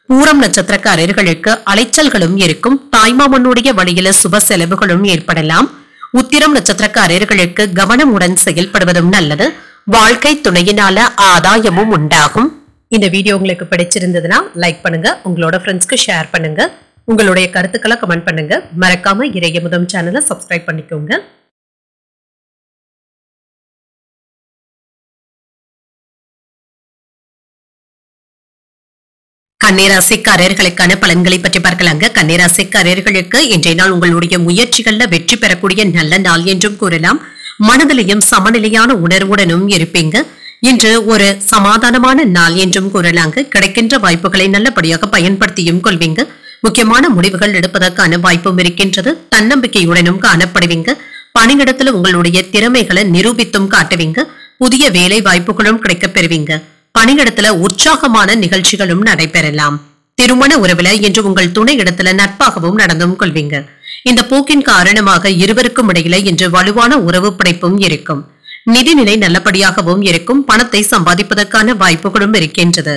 பூரம் நட்சத்திரக்காரர்களுக்கு அலைச்சல்களும் இருக்கும். தாய்மாமனுடைய வழியில சுப செலவுகளும் ஏற்படலாம். உத்திரம் நட்சத்திரக்காரர்களுக்கு கவனமுடன் செயல்படுவதும் நல்லது. வாழ்க்கை துணையினால ஆதாயமும் உண்டாகும். இந்த வீடியோ உங்களுக்கு பிடிச்சிருந்ததுன்னா லைக் பண்ணுங்க. உங்களோட ஃப்ரெண்ட்ஸ்க்கு ஷேர் பண்ணுங்க. உங்களுடைய கருத்துக்களை கமெண்ட் பண்ணுங்க. மறக்காம இறையமுதம் சேனலை சப்ஸ்கிரைப் பண்ணிக்கோங்க. கன்னிராசிக்காரர்களுக்கான பலன்களை பற்றி பார்க்கலாங்க. கன்னிராசிக்காரர்களுக்கு இன்றைய நாள் உங்களுடைய முயற்சிகள்ல வெற்றி பெறக்கூடிய நல்ல நாள் என்றும் கூறலாம். மனதிலையும் சமநிலையான உணர்வுடனும் இருப்பீங்க. இன்று ஒரு சமாதானமான நாள் என்றும் கூறலாங்க. கிடைக்கின்ற வாய்ப்புகளை நல்லபடியாக பயன்படுத்தியும் கொள்வீங்க. முக்கியமான முடிவுகள் எடுப்பதற்கான வாய்ப்பும் இருக்கின்றது. தன்னம்பிக்கையுடனும் காணப்படுவீங்க. பணியிடத்துல உங்களுடைய திறமைகளை நிரூபித்தும் காட்டுவீங்க. புதிய வேலை வாய்ப்புகளும் கிடைக்கப் பெறுவீங்க. பணியிடத்துல உற்சாகமான நிகழ்ச்சிகளும் நடைபெறலாம். திருமண உறவுல இன்று உங்கள் துணை இடத்துல நட்பாகவும் நடந்தும் கொள்வீங்க. இந்த போக்கின் காரணமாக இருவருக்கும் இடையில இன்று வலுவான உறவு படைப்பும் இருக்கும். நிதிநிலை நல்லபடியாகவும் இருக்கும். பணத்தை சம்பாதிப்பதற்கான வாய்ப்புகளும் இருக்கின்றது.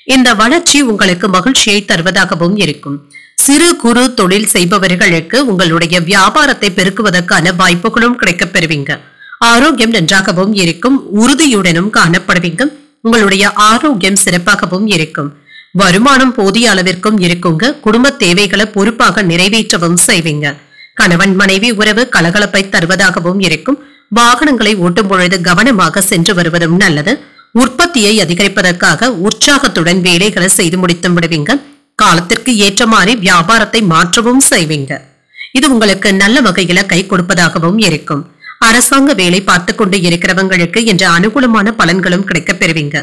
இந்த வளர்ச்சி உங்களுக்கு மகிழ்ச்சியை தருவதாகவும் இருக்கும். சிறு குறு தொழில் செய்பவர்களுக்கு உங்களுடைய வியாபாரத்தை பெருக்குவதற்கான வாய்ப்புகளும் கிடைக்கப் பெறுவீங்க. ஆரோக்கியம் நன்றாகவும் இருக்கும். உறுதியுடனும் காணப்படுவீங்க. உங்களுடைய ஆரோக்கியம் சிறப்பாகவும் இருக்கும். வருமானம் போதிய அளவிற்கும் இருக்குங்க. குடும்ப தேவைகளை பொறுப்பாக நிறைவேற்றவும் செய்வீங்க. கணவன் மனைவி உறவு கலகலப்பை தருவதாகவும் இருக்கும். வாகனங்களை ஓட்டும் பொழுது கவனமாக சென்று வருவதும் நல்லது. உற்பத்தியை அதிகரிப்பதற்காக உற்சாகத்துடன் வேலைகளை செய்து முடித்து விடுவீங்க. காலத்திற்கு ஏற்ற மாதிரி வியாபாரத்தை மாற்றவும் செய்வீங்க. இது உங்களுக்கு நல்ல வகையில கை கொடுப்பதாகவும் இருக்கும். அரசாங்க வேலை பார்த்து கொண்டு இருக்கிறவங்களுக்கு என்ற அனுகூலமான பலன்களும் கிடைக்கப் பெறுவீங்க.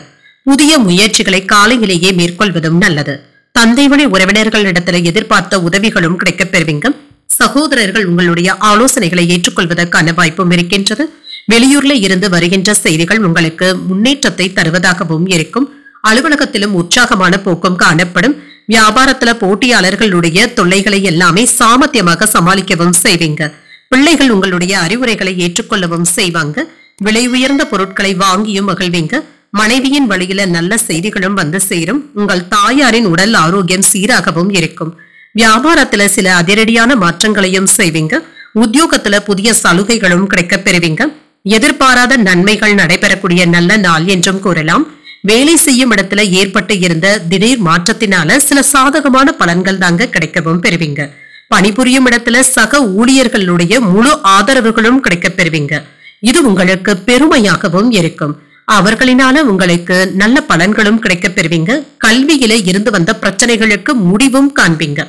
புதிய முயற்சிகளை காலையிலேயே மேற்கொள்வதும் நல்லது. தந்தை வழி உறவினர்களிடத்துல எதிர்பார்த்த உதவிகளும் கிடைக்கப் பெறுவீங்க. சகோதரர்கள் உங்களுடைய ஆலோசனைகளை ஏற்றுக்கொள்வதற்கான வாய்ப்பும் இருக்கின்றது. வெளியூர்ல இருந்து வருகின்ற செய்திகள் உங்களுக்கு முன்னேற்றத்தை தருவதாகவும் இருக்கும். அலுவலகத்திலும் உற்சாகமான போக்கும் காணப்படும். வியாபாரத்துல போட்டியாளர்களுடைய தொல்லைகளை எல்லாமே சாமர்த்தியமாக சமாளிக்கவும் செய்வீங்க. பிள்ளைகள் உங்களுடைய அறிவுரைகளை ஏற்றுக்கொள்ளவும் செய்வாங்க. விலை உயர்ந்த பொருட்களை வாங்கியும் மகிழ்வீங்க. மனைவியின் வழியில நல்ல செய்திகளும் வந்து சேரும். உங்கள் தாயாரின் உடல் ஆரோக்கியம் சீராகவும் இருக்கும். வியாபாரத்துல சில அதிரடியான மாற்றங்களையும் செய்வீங்க. உத்தியோகத்துல புதிய சலுகைகளும் கிடைக்கப் பெறுவீங்க. எதிர்பாராத நன்மைகள் நடைபெறக்கூடிய நல்ல நாள் என்றும் கூறலாம். வேலை செய்யும் இடத்துல ஏற்பட்டு இருந்த திடீர் மாற்றத்தினால சில சாதகமான பலன்கள் தாங்க கிடைக்கவும் பெறுவீங்க. பணிபுரியும் இடத்துல சக ஊழியர்களுடைய முழு ஆதரவுகளும் கிடைக்கப் பெறுவீங்க. இது உங்களுக்கு பெருமையாகவும் இருக்கும். அவர்களினால உங்களுக்கு நல்ல பலன்களும் கிடைக்கப் பெறுவீங்க. கல்வியில இருந்து வந்த பிரச்சனைகளுக்கு முடிவும் காண்பீங்க.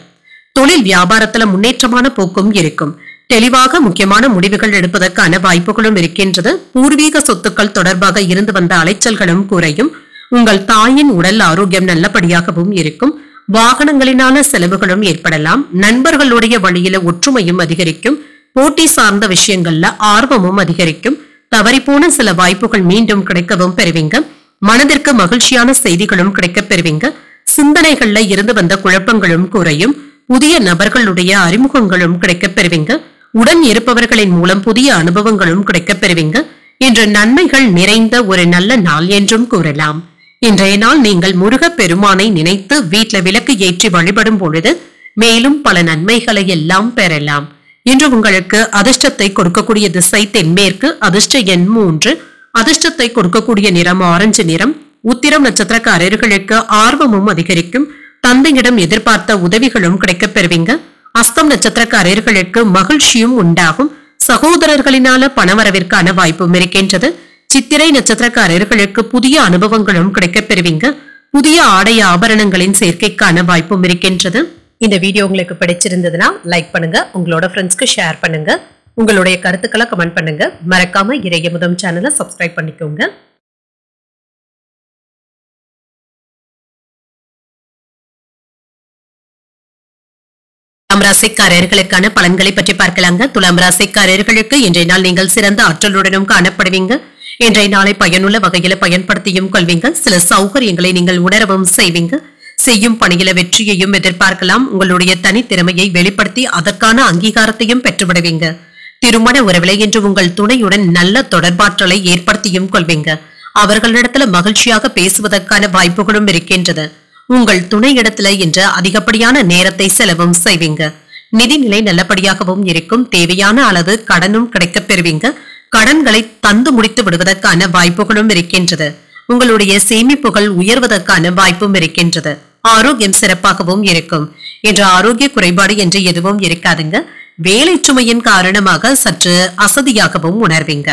தொழில் வியாபாரத்துல முன்னேற்றமான போக்கும் இருக்கும். தெளிவாக முக்கியமான முடிவுகள் எடுப்பதற்கான வாய்ப்புகளும் இருக்கின்றது. பூர்வீக சொத்துக்கள் தொடர்பாக இருந்து வந்த அலைச்சல்களும் குறையும். உங்கள் தாயின் உடல் ஆரோக்கியம் நல்லபடியாகவும் இருக்கும். வாகனங்களினால செலவுகளும் ஏற்படலாம். நண்பர்களுடைய வழியில ஒற்றுமையும் அதிகரிக்கும். போட்டி சார்ந்த விஷயங்கள்ல ஆர்வமும் அதிகரிக்கும். தவறிப்போன சில வாய்ப்புகள் மீண்டும் கிடைக்கவும் பெறுவீங்க. மனதிற்கு மகிழ்ச்சியான செய்திகளும் கிடைக்கப் பெறுவீங்க. சிந்தனைகள்ல இருந்து வந்த குழப்பங்களும் குறையும். புதிய நபர்களுடைய அறிமுகங்களும் கிடைக்கப் பெறுவீங்க. உடன் இருப்பவர்களின் மூலம் புதிய அனுபவங்களும் கிடைக்கப் பெறுவீங்க. இன்று நன்மைகள் நிறைந்த ஒரு நல்ல நாள் என்றும் கூறலாம். இன்றைய நாள் நீங்கள் முருகப் பெருமானை நினைத்து வீட்ல விளக்கு ஏற்றி வழிபடும் பொழுது மேலும் பல நன்மைகளை எல்லாம் பெறலாம். இன்று உங்களுக்கு அதிர்ஷ்டத்தை கொடுக்கக்கூடிய திசை தென்மேற்கு. அதிர்ஷ்ட எண் 3. அதிர்ஷ்டத்தை கொடுக்கக்கூடிய நிறம் ஆரஞ்சு நிறம். உத்திரம் நட்சத்திரக்காரர்களுக்கு ஆர்வமும் அதிகரிக்கும். தந்தையிடம் எதிர்பார்த்த உதவிகளும் கிடைக்கப் பெறுவீங்க. அஸ்தம் நட்சத்திரக்காரர்களுக்கு மகிழ்ச்சியும் உண்டாகும். சகோதரர்களினால பணவரவிற்கான வாய்ப்பும் இருக்கின்றது. சித்திரை நட்சத்திரக்காரர்களுக்கு புதிய அனுபவங்களும் கிடைக்கப் பெறுவீங்க. புதிய ஆடை ஆபரணங்களின் சேர்க்கைக்கான வாய்ப்பும் இருக்கின்றது. இந்த வீடியோ உங்களுக்கு பிடிச்சிருந்ததுன்னா லைக் பண்ணுங்க. உங்களோட ஃப்ரெண்ட்ஸ்க்கு ஷேர் பண்ணுங்க. உங்களுடைய கருத்துக்களை கமெண்ட் பண்ணுங்க. மறக்காம இறையமுதம் சேனலை சப்ஸ்கிரைப் பண்ணிக்கோங்க. துலாம் ராசிக்காரர்களுக்கான பலன்களை பற்றி பார்க்கலாங்க. துலாம் ராசிக்காரர்களுக்கு இன்றைய நாள் நீங்கள் சிறந்த ஆற்றலுடனும் காணப்படுவீங்க. இன்றைய நாளை பயனுள்ள வகையில பயன்படுத்தியும் கொள்வீங்க. சில சௌகரியங்களை நீங்கள் உணரவும் செய்வீங்க. செய்யும் பணியில வெற்றியையும் எதிர்பார்க்கலாம். உங்களுடைய தனித்திறமையை வெளிப்படுத்தி அதற்கான அங்கீகாரத்தையும் பெற்றுவிடுவீங்க. திருமண உறவிலை இன்று உங்கள் துணையுடன் நல்ல தொடர்பாற்றலை ஏற்படுத்தியும் கொள்வீங்க. அவர்களிடத்துல மகிழ்ச்சியாக பேசுவதற்கான வாய்ப்புகளும் இருக்கின்றது. உங்கள் துணையிடத்துல இன்று அதிகப்படியான நேரத்தை செலவும் செய்வீங்க. நிதிநிலை நல்லபடியாகவும் இருக்கும். தேவையான அளவு கடனும் கிடைக்கப் பெறுவீங்க. கடன்களை தந்து முடித்து விடுவதற்கான வாய்ப்புகளும் இருக்கின்றது. உங்களுடைய சேமிப்புகள் உயர்வதற்கான வாய்ப்பும் இருக்கின்றது. ஆரோக்கியம் சிறப்பாகவும் இருக்கும். இன்று ஆரோக்கிய குறைபாடு என்று எதுவும் இருக்காதுங்க. வேலை சுமையின் காரணமாக சற்று அசதியாகவும் உணர்வீங்க.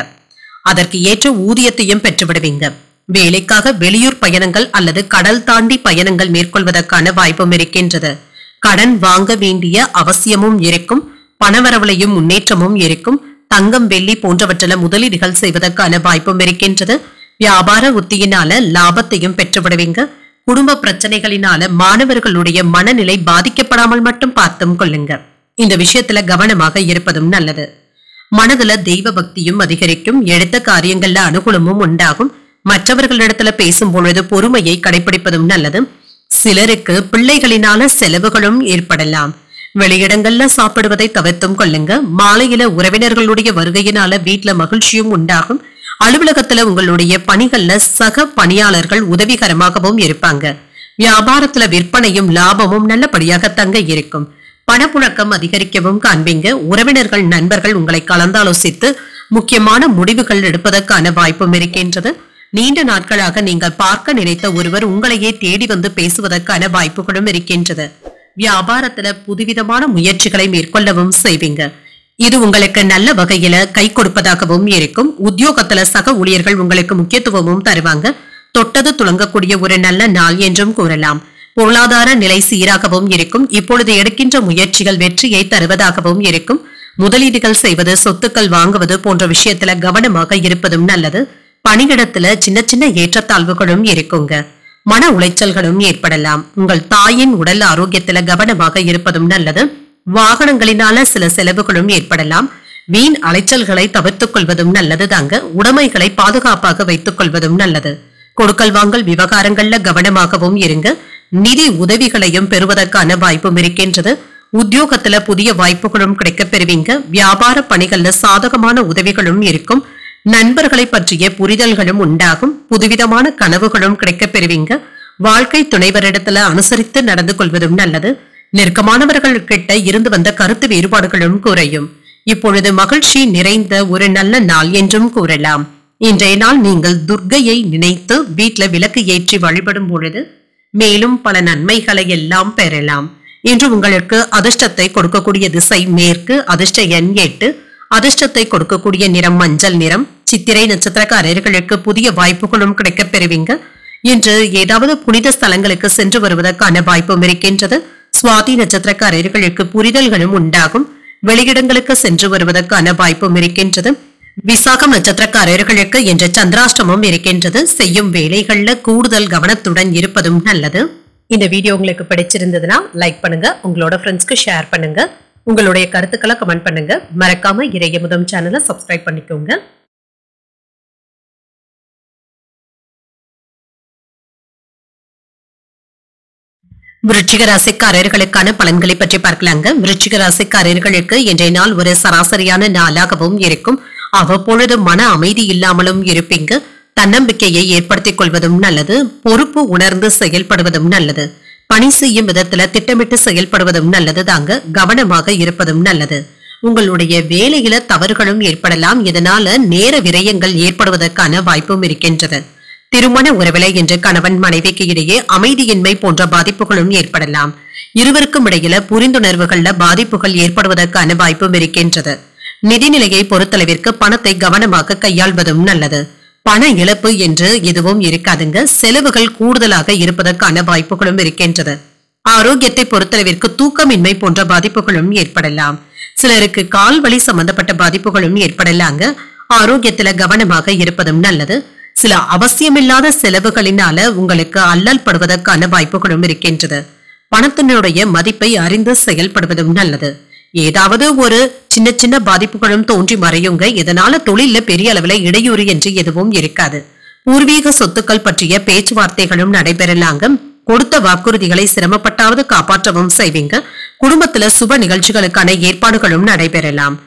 அதற்கு ஏற்ற ஊதியத்தையும் பெற்றுவிடுவீங்க. வேலைக்காக வெளியூர் பயணங்கள் அல்லது கடல் தாண்டி பயணங்கள் மேற்கொள்வதற்கான வாய்ப்பும் இருக்கின்றது. கடன் வாங்க வேண்டிய அவசியமும் இருக்கும். பணவரவுலையும் முன்னேற்றமும் இருக்கும். தங்கம் வெள்ளி போன்றவற்றில முதலீடுகள் செய்வதற்கான வாய்ப்பும் இருக்கின்றது. வியாபார உத்தியினால லாபத்தையும் பெற்றுவிடுவீங்க. குடும்ப பிரச்சனைகளினால மாணவர்களுடைய மனநிலை பாதிக்கப்படாமல் மட்டும் பார்த்தும் கொள்ளுங்க. இந்த விஷயத்துல கவனமாக இருப்பதும் நல்லது. மனதுல தெய்வ பக்தியும் அதிகரிக்கும். எடுத்த காரியங்கள்ல அனுகூலமும் உண்டாகும். மற்றவர்களிடத்துல பேசும் பொழுது பொறுமையை கடைபிடிப்பதும் நல்லது. சிலருக்கு பிள்ளைகளினால செலவுகளும் ஏற்படலாம். வெளியிடங்கள்ல சாப்பிடுவதை தவிர்த்தும் கொள்ளுங்க. மாலையில உறவினர்களுடைய வருகையினால வீட்டுல மகிழ்ச்சியும் உண்டாகும். அலுவலகத்துல உங்களுடைய பணிகள்ல சக பணியாளர்கள் உதவிகரமாகவும் இருப்பாங்க. வியாபாரத்துல விற்பனையும் லாபமும் நல்லபடியாக தங்க இருக்கும். பணப்புழக்கம் அதிகரிக்கவும் காண்பீங்க. உறவினர்கள் நண்பர்கள் உங்களை கலந்தாலோசித்து முக்கியமான முடிவுகள் எடுப்பதற்கான வாய்ப்பும் இருக்கின்றது. நீண்ட நாட்களாக நீங்கள் பார்க்க நினைத்த ஒருவர் உங்களையே தேடி வந்து பேசுவதற்கான வாய்ப்புகளும் இருக்கின்றது. வியாபாரத்துல புதுவிதமான முயற்சிகளை மேற்கொள்ளவும் செய்வீங்க. இது உங்களுக்கு நல்ல வகையில கை கொடுப்பதாகவும் இருக்கும். உத்தியோகத்துல சக ஊழியர்கள் உங்களுக்கு முக்கியத்துவமும் தருவாங்க. தொட்டது துளங்கக்கூடிய ஒரு நல்ல நாள் என்றும் கூறலாம். பொருளாதார நிலை சீராகவும் இருக்கும். இப்பொழுது எடுக்கின்ற முயற்சிகள் வெற்றியை தருவதாகவும் இருக்கும். முதலீடுகள் செய்வது, சொத்துக்கள் வாங்குவது போன்ற விஷயத்துல கவனமாக இருப்பதும் நல்லது. பணியிடத்துல சின்ன சின்ன ஏற்றத்தாழ்வுகளும் இருக்குங்க. மன உளைச்சல்களும் ஏற்படலாம். உங்கள் தாயின் உடல் ஆரோக்கியத்துல கவனமாக இருப்பதும் நல்லது. வாகனங்களினால சில செலவுகளும் ஏற்படலாம். வீண் அலைச்சல்களை தவிர்த்துக் கொள்வதும் நல்லது தாங்க. உடைமைகளை பாதுகாப்பாக வைத்துக் கொள்வதும் நல்லது. கொடுக்கல் வாங்கல் விவகாரங்கள்ல கவனமாகவும் இருங்க. நிதி உதவிகளையும் பெறுவதற்கான வாய்ப்பும் இருக்கின்றது. உத்தியோகத்துல புதிய வாய்ப்புகளும் கிடைக்கப் பெறுவீங்க. வியாபார பணிகள்ல சாதகமான உதவிகளும் இருக்கும். நண்பர்களை பற்றிய புரிதல்களும் உண்டாகும். புதுவிதமான கனவுகளும் கிடைக்கப் பெறுவீங்க. வாழ்க்கை துணைவரிடத்துல அனுசரித்து நடந்து கொள்வதும் நல்லது. நெருக்கமானவர்கள் கிட்ட இருந்து வந்த கருத்து வேறுபாடுகளும் குறையும். இப்பொழுது மகிழ்ச்சி நிறைந்த ஒரு நல்ல நாள் என்றும் கூறலாம். இன்றைய நாள் நீங்கள் துர்க்கையை நினைத்து வீட்டுல விளக்கு ஏற்றி வழிபடும் பொழுது மேலும் பல நன்மைகளை எல்லாம் பெறலாம். இன்று உங்களுக்கு அதிர்ஷ்டத்தை கொடுக்கக்கூடிய திசை மேற்கு. அதிர்ஷ்ட எண் 8. அதிர்ஷ்டத்தை கொடுக்கக்கூடிய நிறம் மஞ்சள் நிறம். சித்திரை நட்சத்திரக்காரர்களுக்கு புதிய வாய்ப்புகளும் கிடைக்கப் பெறுவீங்க. இன்று ஏதாவது புனித ஸ்தலங்களுக்கு சென்று வருவதற்கான வாய்ப்பும் இருக்கின்றது. சுவாதி நட்சத்திரக்காரர்களுக்கு புரிதல்களும் உண்டாகும். வெளியிடங்களுக்கு சென்று வருவதற்கான வாய்ப்பும் இருக்கின்றது. விசாகம் நட்சத்திரக்காரர்களுக்கு இன்று சந்திராஷ்டமம் இருக்கின்றது. செய்யும் வேலைகள்ல கூடுதல் கவனத்துடன் இருப்பதும் நல்லது. இந்த வீடியோ உங்களுக்கு பிடிச்சிருந்ததுன்னா லைக் பண்ணுங்க, உங்களோட ஃப்ரெண்ட்ஸ்க்கு ஷேர் பண்ணுங்க, உங்களுடைய கருத்துக்களை கமெண்ட் பண்ணுங்க. மறக்காம இறையமுதம் சேனலை சப்ஸ்கிரைப் பண்ணிக்கோங்க. விருச்சிக ராசிக்காரர்களுக்கான பலன்களை பற்றி பார்க்கலாங்க. விருச்சிக ராசிக்காரர்களுக்கு இன்றைய நாள் ஒரு சராசரியான நாளாகவும் இருக்கும். அவ்வப்பொழுது மன அமைதி இல்லாமலும் இருப்பீங்க. தன்னம்பிக்கையை ஏற்படுத்திக் கொள்வதும் நல்லது. பொறுப்பு உணர்ந்து செயல்படுவதும் நல்லது. பணி செய்யும் விதத்துல திட்டமிட்டு செயல்படுவதும் நல்லது தாங்க. கவனமாக இருப்பதும் நல்லது. உங்களுடைய வேலையில தவறுகளும் ஏற்படலாம். இதனால நேர விரயங்கள் ஏற்படுவதற்கான வாய்ப்பும் இருக்கின்றது. திருமண உறவில இன்று கணவன் மனைவிக்கு இடையே அமைதியின்மை போன்ற பாதிப்புகளும் ஏற்படலாம். இருவருக்கும் இடையில புரிந்துணர்வுகள்ல பாதிப்புகள் ஏற்படுவதற்கான வாய்ப்பும் இருக்கின்றது. நிதிநிலையை பொறுத்தளவிற்கு பணத்தை கவனமாக கையாள்வதும் நல்லது. பண இழப்பு என்று எதுவும் இருக்காதுங்க. செலவுகள் கூடுதலாக இருப்பதற்கான வாய்ப்புகளும் இருக்கின்றது. ஆரோக்கியத்தை பொறுத்தளவிற்கு தூக்கமின்மை போன்ற பாதிப்புகளும் ஏற்படலாம். சிலருக்கு கால் வலி சம்பந்தப்பட்ட பாதிப்புகளும் ஏற்படலாங்க. ஆரோக்கியத்துல கவனமாக இருப்பதும் நல்லது. சில அவசியமில்லாத செலவுகளினால உங்களுக்கு அல்லல் படுவதற்கான வாய்ப்புகளும் இருக்கின்றது. பணத்தினுடைய மதிப்பை அறிந்து செயல்படுவதும் நல்லது. ஏதாவது ஒரு சின்ன சின்ன பாதிப்புகளும் தோன்றி மறையுங்க. இதனால தொழில பெரிய அளவுல இடையூறு என்று எதுவும் இருக்காது. பூர்வீக சொத்துக்கள் பற்றிய பேச்சுவார்த்தைகளும் நடைபெறலாங்க. கொடுத்த வாக்குறுதிகளை சிரமப்பட்டாவது காப்பாற்றவும் செய்வீங்க. குடும்பத்துல சுப நிகழ்ச்சிகளுக்கான ஏற்பாடுகளும் நடைபெறலாம்.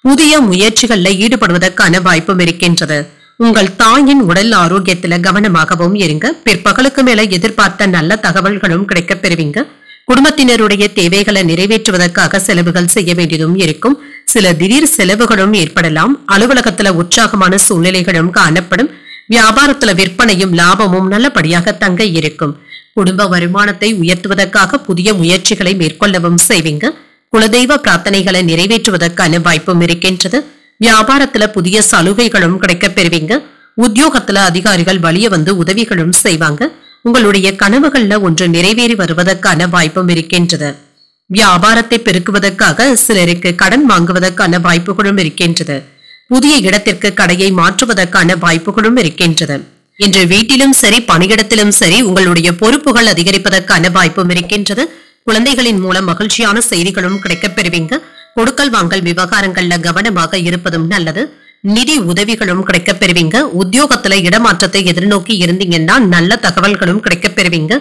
புதிய முயற்சிகள்ல ஈடுபடுவதற்கான வாய்ப்பும் இருக்கின்றது. உங்கள் தாயின் உடல் ஆரோக்கியத்துல கவனமாகவும் இருங்க. பிற்பகலுக்கு மேல எதிர்பார்த்த நல்ல தகவல்களும் கிடைக்கப் பெறுவீங்க. குடும்பத்தினருடைய தேவைகளை நிறைவேற்றுவதற்காக செலவுகள் செய்ய வேண்டியதும் இருக்கும். சில திடீர் செலவுகளும் ஏற்படலாம். அலுவலகத்துல உற்சாகமான சூழ்நிலைகளும் காணப்படும். வியாபாரத்துல விற்பனையும் லாபமும் நல்லபடியாக தங்க இருக்கும். குடும்ப வருமானத்தை உயர்த்துவதற்காக புதிய முயற்சிகளை மேற்கொள்ளவும் செய்வீங்க. குலதெய்வ பிரார்த்தனைகளை நிறைவேற்றுவதற்கான வாய்ப்பும் இருக்கின்றது. வியாபாரத்துல புதிய சலுகைகளும் கிடைக்கப் பெறுவீங்க. உத்தியோகத்துல அதிகாரிகள் வலிய வந்து உதவிகளும் செய்வாங்க. உங்களுடைய கனவுகள்ல ஒன்று நிறைவேறி வருவதற்கான வாய்ப்பும் இருக்கின்றது. வியாபாரத்தை பெருக்குவதற்காக சிலருக்கு கடன் வாங்குவதற்கான வாய்ப்புகளும் இருக்கின்றது. புதிய இடத்திற்கு கடையை மாற்றுவதற்கான வாய்ப்புகளும் இருக்கின்றது. இன்று வீட்டிலும் சரி பணியிடத்திலும் சரி உங்களுடைய பொறுப்புகள் அதிகரிப்பதற்கான வாய்ப்பும் இருக்கின்றது. குழந்தைகளின் மூலம் மகிழ்ச்சியான செய்திகளும் கிடைக்கப் பெறுவீங்க. கொடுக்கல் வாங்கல் விவகாரங்கள்ல கவனமாக இருப்பதும் நல்லது. நிதி உதவிகளும் கிடைக்கப் பெறுவீங்க. உத்தியோகத்துல இடமாற்றத்தை எதிர்நோக்கி இருந்தீங்கன்னா நல்ல தகவல்களும் கிடைக்கப் பெறுவீங்க.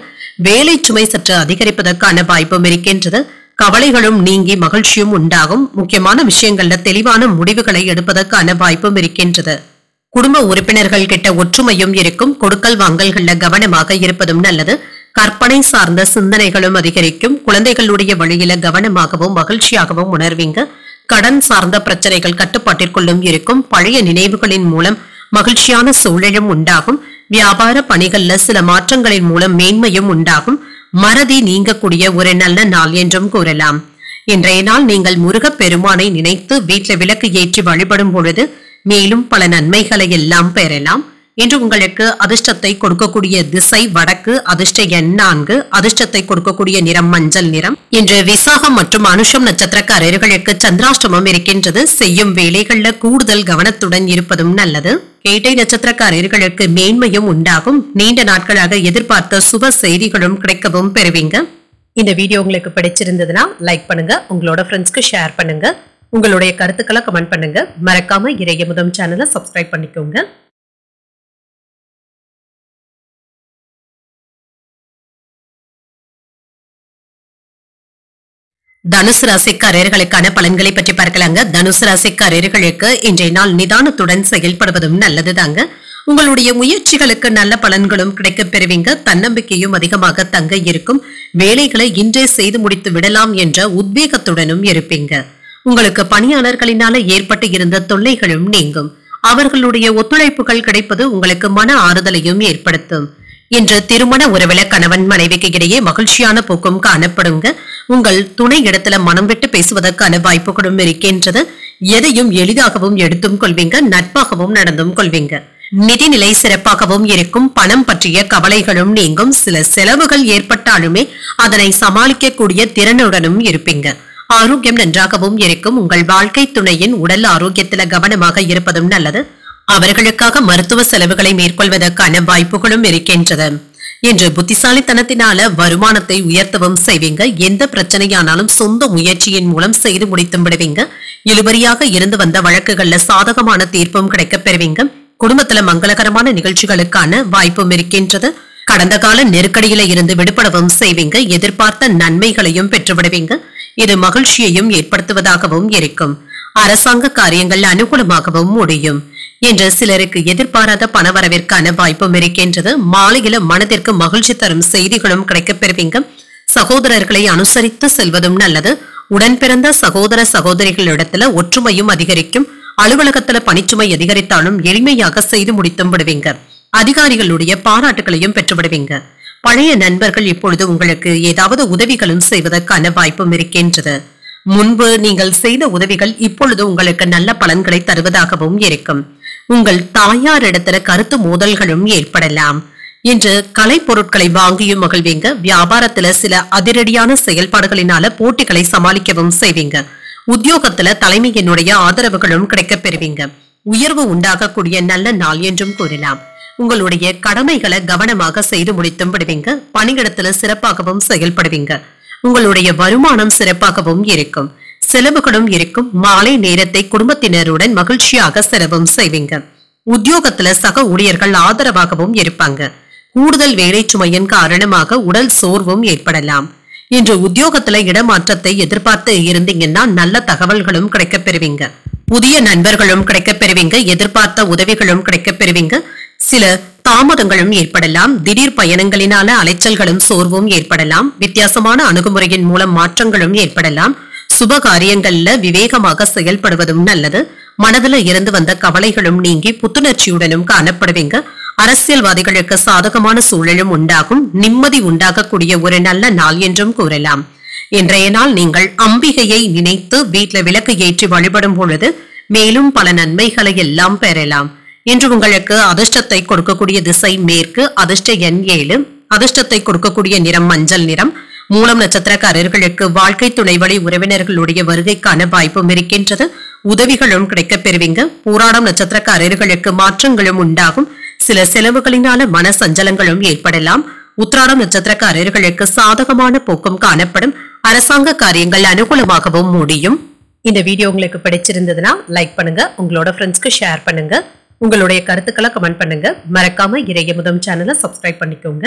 வேலை சுமை சற்று அதிகரிப்பதற்கான வாய்ப்பும் இருக்கின்றது. கவலைகளும் நீங்கி மகிழ்ச்சியும் உண்டாகும். முக்கியமான விஷயங்கள்ல தெளிவான முடிவுகளை எடுப்பதற்கான வாய்ப்பும் இருக்கின்றது. குடும்ப உறுப்பினர்கள் கிட்ட ஒற்றுமையும் இருக்கும். கொடுக்கல் வாங்கல்கள்ல கவனமாக இருப்பதும் நல்லது. கற்பனை சார்ந்த சிந்தனைகளும் அதிகரிக்கும். குழந்தைகளுடைய வழியில கவனமாகவும் மகிழ்ச்சியாகவும் உணர்வீங்க. கடன் சார்ந்த பிரச்சனைகள் கட்டுப்பாட்டிற்குள்ளும் இருக்கும். பழைய நினைவுகளின் மூலம் மகிழ்ச்சியான சூழலும் உண்டாகும். வியாபார பணிகள்ல சில மாற்றங்களின் மூலம் மேன்மையும் உண்டாகும். மறதி நீங்கக்கூடிய ஒரு நல்ல நாள் என்றும் கூறலாம். இன்றைய நாள் நீங்கள் முருகப் பெருமானை நினைத்து வீட்டில் விளக்கு ஏற்றி வழிபடும் பொழுது மேலும் பல நன்மைகளை எல்லாம் பெறலாம். இன்று உங்களுக்கு அதிர்ஷ்டத்தை கொடுக்கக்கூடிய திசை வடக்கு. அதிர்ஷ்ட எண் 4. அதிர்ஷ்டத்தை கொடுக்கக்கூடிய நிறம் மஞ்சள் நிறம். இன்று விசாகம் மற்றும் அனுஷம் நட்சத்திரக்காரர்களுக்கு சந்திராஷ்டமம் இருக்கின்றது. செய்யும் வேலைகள்ல கூடுதல் கவனத்துடன் இருப்பதும் நல்லது. கேட்டை நட்சத்திரக்காரர்களுக்கு மேன்மையும் உண்டாகும். நீண்ட நாட்களாக எதிர்பார்த்த சுப செய்திகளும் கிடைக்கவும் பெறுவீங்க. இந்த வீடியோ உங்களுக்கு பிடிச்சிருந்ததுன்னா லைக் பண்ணுங்க, உங்களோட ஃப்ரெண்ட்ஸ்க்கு ஷேர் பண்ணுங்க, உங்களுடைய கருத்துக்களை கமெண்ட் பண்ணுங்க. மறக்காம இறையமுதம் சேனலை சப்ஸ்கிரைப் பண்ணிக்கோங்க. தனுசு ராசிக்காரர்களுக்கான பலன்களை பற்றி பார்க்கலாங்க. தனுசு ராசிக்காரர்களுக்கு இன்றைய நாள் நிதானத்துடன் செயல்படுவதும் நல்லதுதாங்க. உங்களுடைய முயற்சிகளுக்கு நல்ல பலன்களும் கிடைக்கப் பெறுவீங்க. தன்னம்பிக்கையும் அதிகமாக தங்க இருக்கும். வேலைகளை இன்றே செய்து முடித்து விடலாம் என்ற உத்வேகத்துடனும் இருப்பீங்க. உங்களுக்கு பணியாளர்களினால ஏற்பட்டு இருந்த தொல்லைகளும் நீங்கும். அவர்களுடைய ஒத்துழைப்புகள் கிடைப்பது உங்களுக்கு மன ஆறுதலையும் ஏற்படுத்தும். இன்று திருமண உறவில கணவன் மனைவிக்கு இடையே மகிழ்ச்சியான போக்கும் காணப்படுங்க. உங்கள் துணை இடத்துல மனம் விட்டு பேசுவதற்கான வாய்ப்புகளும் இருக்கின்றது. எதையும் எளிதாகவும் எடுத்தும் கொள்வீங்க, நட்பாகவும் நடந்தும் கொள்வீங்க. நிதிநிலை சிறப்பாகவும் இருக்கும். பணம் பற்றிய கவலைகளும் நீங்கும். சில செலவுகள் ஏற்பட்டாலுமே அதனை சமாளிக்கக்கூடிய திறனுடனும் இருப்பீங்க. ஆரோக்கியம் நன்றாகவும் இருக்கும். உங்கள் வாழ்க்கை துணையின் உடல் ஆரோக்கியத்துல கவனமாக இருப்பதும் நல்லது. அவர்களுக்காக மருத்துவ செலவுகளை மேற்கொள்வதற்கான வாய்ப்புகளும் இருக்கின்றது. இன்று புத்திசாலித்தனத்தினால வருமானத்தை உயர்த்தவும் செய்வீங்க. எந்த பிரச்சனையானாலும் சொந்த முயற்சியின் மூலம் செய்து முடித்தும் விடுவீங்க. இழுபறியாக இருந்து வந்த வழக்குகள்ல சாதகமான தீர்ப்பும் கிடைக்கப் பெறுவீங்க. குடும்பத்துல மங்களகரமான நிகழ்ச்சிகளுக்கான வாய்ப்பும் இருக்கின்றது. கடந்த கால நெருக்கடியில இருந்து விடுபடவும் செய்வீங்க. எதிர்பார்த்த நன்மைகளையும் பெற்றுவிடுவீங்க. இது மகிழ்ச்சியையும் ஏற்படுத்துவதாகவும் இருக்கும். அரசாங்க காரியங்கள் அனுகூலமாகவும் முடியும். என்று சிலருக்கு எதிர்பாராத பணவரவிற்கான வாய்ப்பும் இருக்கின்றது. மாலையில மனதிற்கு மகிழ்ச்சி தரும் செய்திகளும் கிடைக்கப் பெறுவீங்க. சகோதரர்களை அனுசரித்து செல்வதும் நல்லது. உடன் பிறந்த சகோதர சகோதரிகளிடத்துல ஒற்றுமையும் அதிகரிக்கும். அலுவலகத்துல பணிச்சுமை அதிகரித்தாலும் எளிமையாக செய்து முடித்தும் விடுவீங்க. அதிகாரிகளுடைய பாராட்டுகளையும் பெற்றுவிடுவீங்க. பழைய நண்பர்கள் இப்பொழுது உங்களுக்கு ஏதாவது உதவிகளும் செய்வதற்கான வாய்ப்பும் இருக்கின்றது. முன்பு நீங்கள் செய்த உதவிகள் இப்பொழுது உங்களுக்கு நல்ல பலன்களை தருவதாகவும் இருக்கும். உங்கள் தாயாரிடத்துல கருத்து மோதல்களும் ஏற்படலாம். இன்று கலை பொருட்களை வாங்கியும் மகிழ்வீங்க. வியாபாரத்துல சில அதிரடியான செயல்பாடுகளினால போட்டிகளை சமாளிக்கவும் செய்வீங்க. உத்தியோகத்துல தலைமையினுடைய ஆதரவுகளும் கிடைக்கப் பெறுவீங்க. உயர்வு உண்டாகக்கூடிய நல்ல நாள் என்றும் கூறலாம். உங்களுடைய கடமைகளை கவனமாக செய்து முடித்தும் விடுவீங்க. பணியிடத்துல சிறப்பாகவும் செயல்படுவீங்க. உங்களுடைய வருமானம் சிறப்பாகவும் இருக்கும். செலவுகளும் இருக்கும். மாலை நேரத்தை குடும்பத்தினருடன் மகிழ்ச்சியாக செலவும் செய்வீங்க. உத்தியோகத்துல சக ஊழியர்கள் ஆதரவாகவும் இருப்பாங்க. கூடுதல் வேலை சுமையின் காரணமாக உடல் சோர்வும் ஏற்படலாம். இன்று உத்தியோகத்துல இடமாற்றத்தை எதிர்பார்த்து இருந்தீங்கன்னா நல்ல தகவல்களும் கிடைக்கப் பெறுவீங்க. புதிய நண்பர்களும் கிடைக்கப் பெறுவீங்க. எதிர்பார்த்த உதவிகளும் கிடைக்கப் பெறுவீங்க. சில தாமதங்களும் ஏற்படலாம். திடீர் பயணங்களினால அலைச்சல்களும் சோர்வும் ஏற்படலாம். வித்தியாசமான அணுகுமுறையின் மூலம் மாற்றங்களும் ஏற்படலாம். சுப காரியங்கள்ல விவேகமாக செயல்படுவதும் நல்லது. மனதுல இருந்து வந்த கவலைகளும் நீங்கி புத்துணர்ச்சியுடனும் காணப்படுவீங்க. அரசியல்வாதிகளுக்கு சாதகமான சூழலும் உண்டாகும். நிம்மதி உண்டாகக்கூடிய ஒரு நல்ல நாள் என்றும் கூறலாம். இன்றைய நாள் நீங்கள் அம்பிகையை நினைத்து வீட்டுல விளக்கு ஏற்றி வழிபடும் பொழுது மேலும் பல நன்மைகளை எல்லாம் பெறலாம். இன்று உங்களுக்கு அதிர்ஷ்டத்தை கொடுக்கக்கூடிய திசை மேற்கு. அதிர்ஷ்ட எண் 7. அதிர்ஷ்டத்தை கொடுக்கக்கூடிய நிறம் மஞ்சள் நிறம். மூலம் நட்சத்திரக்காரர்களுக்கு வாழ்க்கை துணை வழி உறவினர்களுடைய வருகைக்கான வாய்ப்பும் இருக்கின்றது. உதவிகளும் கிடைக்கப் பெறுவீங்க. பூராடம் நட்சத்திரக்காரர்களுக்கு மாற்றங்களும் உண்டாகும். சில செலவுகளினால மன சஞ்சலங்களும் ஏற்படலாம். உத்திராடம் நட்சத்திரக்காரர்களுக்கு சாதகமான போக்கும் காணப்படும். அரசாங்க காரியங்கள் அனுகூலமாகவும் முடியும். இந்த வீடியோ உங்களுக்கு பிடிச்சிருந்ததுன்னா லைக் பண்ணுங்க. உங்களோட ஃப்ரெண்ட்ஸ்க்கு ஷேர் பண்ணுங்க. உங்களுடைய கருத்துக்களை கமெண்ட் பண்ணுங்க. மறக்காம இறையமுதம் சேனலை சப்ஸ்கிரைப் பண்ணிக்கோங்க.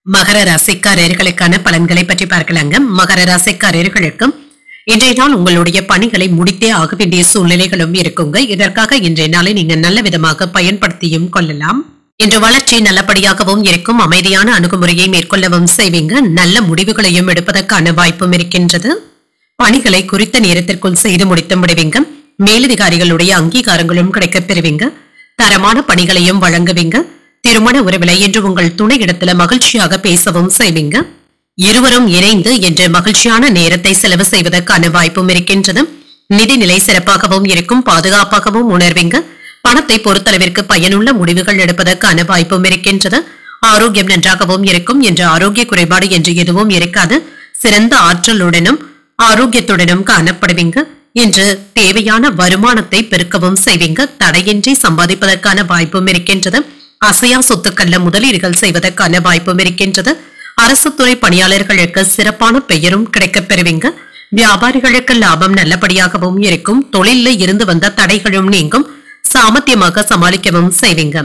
மகர ராசிக்காரர்களுக்கான பலன்களை பற்றி பார்க்கலாங்க. மகர ராசிக்காரர்களுக்கு இன்றைய நாள் உங்களுடைய பணிகளை முடித்தே ஆக வேண்டிய சூழ்நிலைகளும் இருக்குங்க. இதற்காக இன்றைய நாளை நீங்க நல்ல விதமாக பயன்படுத்தியும் கொள்ளலாம். இன்று வளர்ச்சி நல்லபடியாகவும் இருக்கும். அமைதியான அணுகுமுறையை மேற்கொள்ளவும் செய்வீங்க. நல்ல முடிவுகளையும் எடுப்பதற்கான வாய்ப்பும் இருக்கின்றது. பணிகளை குறித்த நேரத்திற்குள் செய்து முடித்து விடுவீங்க. மேலதிகாரிகளுடைய அங்கீகாரங்களும் கிடைக்கப் பெறுவீங்க. தரமான பணிகளையும் வழங்குவீங்க. திருமண உறவில என்று உங்கள் துணை இடத்துல மகிழ்ச்சியாக பேசவும் செய்வீங்க. இருவரும் இணைந்து என்று மகிழ்ச்சியான நேரத்தை செலவு செய்வதற்கான வாய்ப்பும் இருக்கின்றது. நிதிநிலை சிறப்பாகவும் இருக்கும். பாதுகாப்பாகவும் உணர்வீங்க. பணத்தை பொறுத்தளவிற்கு பயனுள்ள முடிவுகள் எடுப்பதற்கான வாய்ப்பும் இருக்கின்றது. ஆரோக்கியம் நன்றாகவும் இருக்கும். என்ற ஆரோக்கிய குறைபாடு என்று எதுவும் இருக்காது. சிறந்த ஆற்றலுடனும் ஆரோக்கியத்துடனும் காணப்படுவீங்க. இன்று தேவையான வருமானத்தை பெருக்கவும் செய்வீங்க. தடையின்றி சம்பாதிப்பதற்கான வாய்ப்பும் இருக்கின்றது. அசையா சொத்துக்கள்ல முதலீடுகள் செய்வதற்கான வாய்ப்பும் இருக்கின்றது. அரசு துறை பணியாளர்களுக்கு சிறப்பான பெயரும் கிடைக்கப் பெறுவீங்க. வியாபாரிகளுக்கு லாபம் நல்லபடியாகவும் இருக்கும். தொழில இருந்து வந்த தடைகளும் நீங்கும். சாமர்த்தியமாக சமாளிக்கவும் செய்வீங்க.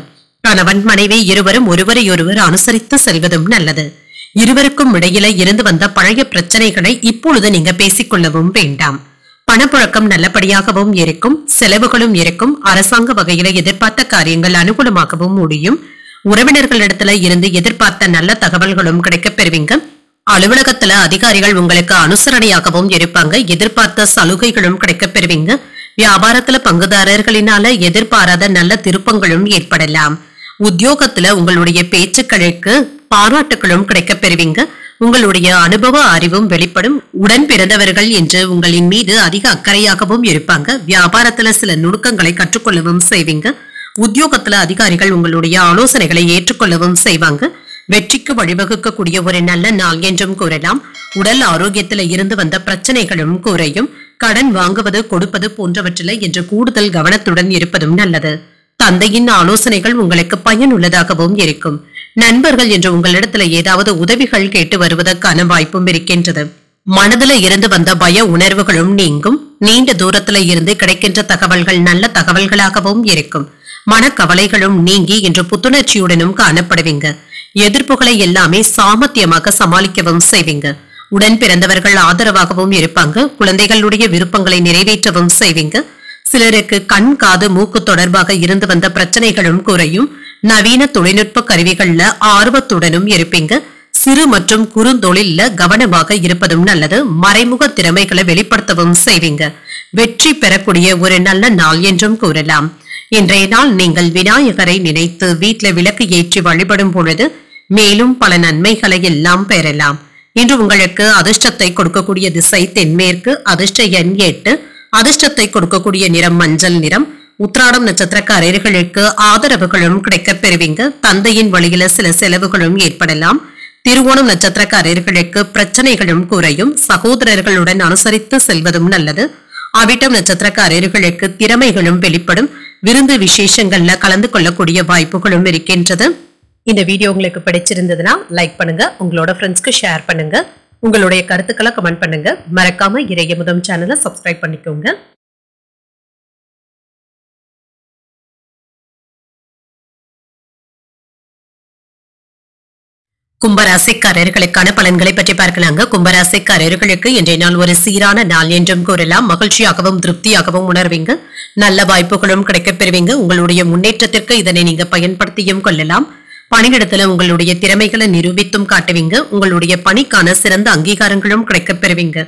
கணவன் மனைவி இருவரும் ஒருவரையொருவர் அனுசரித்து செல்வதும் நல்லது. இருவருக்கும் இடையில இருந்து வந்த பழைய பிரச்சனைகளை இப்பொழுது நீங்க பேசிக்கொள்ளவும் வேண்டாம். பணப்புழக்கம் நல்லபடியாகவும் இருக்கும். செலவுகளும் இருக்கும். அரசாங்க வகையில எதிர்பார்த்த காரியங்கள் அனுகூலமாகவும் முடியும். உறவினர்களிடத்துல இருந்து எதிர்பார்த்த நல்ல தகவல்களும் கிடைக்கப் பெறுவீங்க. அலுவலகத்துல அதிகாரிகள் உங்களுக்கு அனுசரணையாகவும் இருப்பாங்க. எதிர்பார்த்த சலுகைகளும் கிடைக்கப் பெறுவீங்க. வியாபாரத்துல பங்குதாரர்களினால எதிர்பாராத நல்ல திருப்பங்களும் ஏற்படலாம். உத்தியோகத்துல உங்களுடைய பேச்சுக்களுக்கு பாராட்டுகளும் கிடைக்கப் பெறுவீங்க. உங்களுடைய அனுபவ அறிவும் வெளிப்படும். உடன் பிறந்தவர்கள் என்று உங்களின் மீது அதிக அக்கறையாகவும் இருப்பாங்க. வியாபாரத்துல சில நுணுக்கங்களை கற்றுக்கொள்ளவும் செய்வீங்க. உத்தியோகத்துல அதிகாரிகள் உங்களுடைய ஆலோசனைகளை ஏற்றுக்கொள்ளவும் செய்வாங்க. வெற்றிக்கு வழிவகுக்கக்கூடிய ஒரு நல்ல நாள் என்றும் கூறலாம். உடல் ஆரோக்கியத்துல இருந்து வந்த பிரச்சனைகளும் குறையும். கடன் வாங்குவது கொடுப்பது போன்றவற்றில் என்று கூடுதல் கவனத்துடன் இருப்பதும் நல்லது. தந்தையின் ஆலோசனைகள் உங்களுக்கு பயனுள்ளதாகவும் இருக்கும். நண்பர்கள் என்று உங்களிடத்துல ஏதாவது உதவிகள் கேட்டு வருவதற்கான வாய்ப்பும் இருக்கின்றது. மனதில இருந்து வந்த பய உணர்வுகளும் நீங்கும். நீண்ட தூரத்துல இருந்து கிடைக்கின்ற தகவல்கள் நல்ல தகவல்களாகவும் இருக்கும். மனக்கவலைகளும் நீங்கி இன்று புத்துணர்ச்சியுடனும் காணப்படுவீங்க. எதிர்ப்புகளை எல்லாமே சாமர்த்தியமாக சமாளிக்கவும் செய்வீங்க. உடன் பிறந்தவர்கள் ஆதரவாகவும் இருப்பாங்க. குழந்தைகளுடைய விருப்பங்களை நிறைவேற்றவும் செய்வீங்க. சிலருக்கு கண் காது மூக்கு தொடர்பாக இருந்து வந்த பிரச்சனைகளும் குறையும். நவீன தொழில்நுட்ப கருவிகள்ல ஆர்வத்துடனும் இருப்பீங்க. சிறு மற்றும் குறுந்தொழில்ல கவனமாக இருப்பதும் நல்லது. மறைமுக திறமைகளை வெளிப்படுத்தவும் செய்வீங்க. வெற்றி பெறக்கூடிய ஒரு நல்ல நாள் என்றும் கூறலாம். இன்றைய நாள் நீங்கள் விநாயகரை நினைத்து வீட்டுல விளக்கு ஏற்றி வழிபடும் பொழுது மேலும் பல நன்மைகளை எல்லாம் பெறலாம். இன்று உங்களுக்கு அதிர்ஷ்டத்தை கொடுக்கக்கூடிய திசை தென்மேற்கு. அதிர்ஷ்ட எண் 8. அதிர்ஷ்டத்தை கொடுக்கக்கூடிய நிறம் மஞ்சள் நிறம். உத்திராடம் நட்சத்திரக்காரர்களுக்கு ஆதரவுகளும் கிடைக்கப் பெறுவீங்க. தந்தையின் வழியில சில செலவுகளும் ஏற்படலாம். திருவோணம் நட்சத்திரக்காரர்களுக்கு பிரச்சனைகளும் குறையும். சகோதரர்களுடன் அனுசரித்து செல்வதும் நல்லது. அவிட்டம் நட்சத்திரக்காரர்களுக்கு திறமைகளும் வெளிப்படும். விருந்து விசேஷங்கள்ல கலந்து கொள்ளக்கூடிய வாய்ப்புகளும் இருக்கின்றது. இந்த வீடியோ உங்களுக்கு பிடிச்சிருந்ததுன்னா லைக் பண்ணுங்க. உங்களோட ஃப்ரெண்ட்ஸ்க்கு ஷேர் பண்ணுங்க. உங்களுடைய கருத்துக்களை கமெண்ட் பண்ணுங்க. மறக்காம இறையமுதம் சேனலை சப்ஸ்கிரைப் பண்ணிக்கோங்க. கும்பராசிக்காரர்களுக்கான பலன்களை பற்றி பார்க்கலாங்க. கும்பராசிக்காரர்களுக்கு இன்றைய நாள் ஒரு சீரான நாள் என்றும் கூறலாம். மகிழ்ச்சியாகவும் திருப்தியாகவும் உணர்வீங்க. நல்ல வாய்ப்புகளும் கிடைக்கப் பெறுவீங்க. உங்களுடைய முன்னேற்றத்திற்கு இதனை நீங்க பயன்படுத்தியும் கொள்ளலாம். பணியிடத்துல உங்களுடைய திறமைகளை நிரூபித்தும் காட்டுவீங்க. உங்களுடைய பணிக்கான சிறந்த அங்கீகாரங்களும் கிடைக்கப் பெறுவீங்க.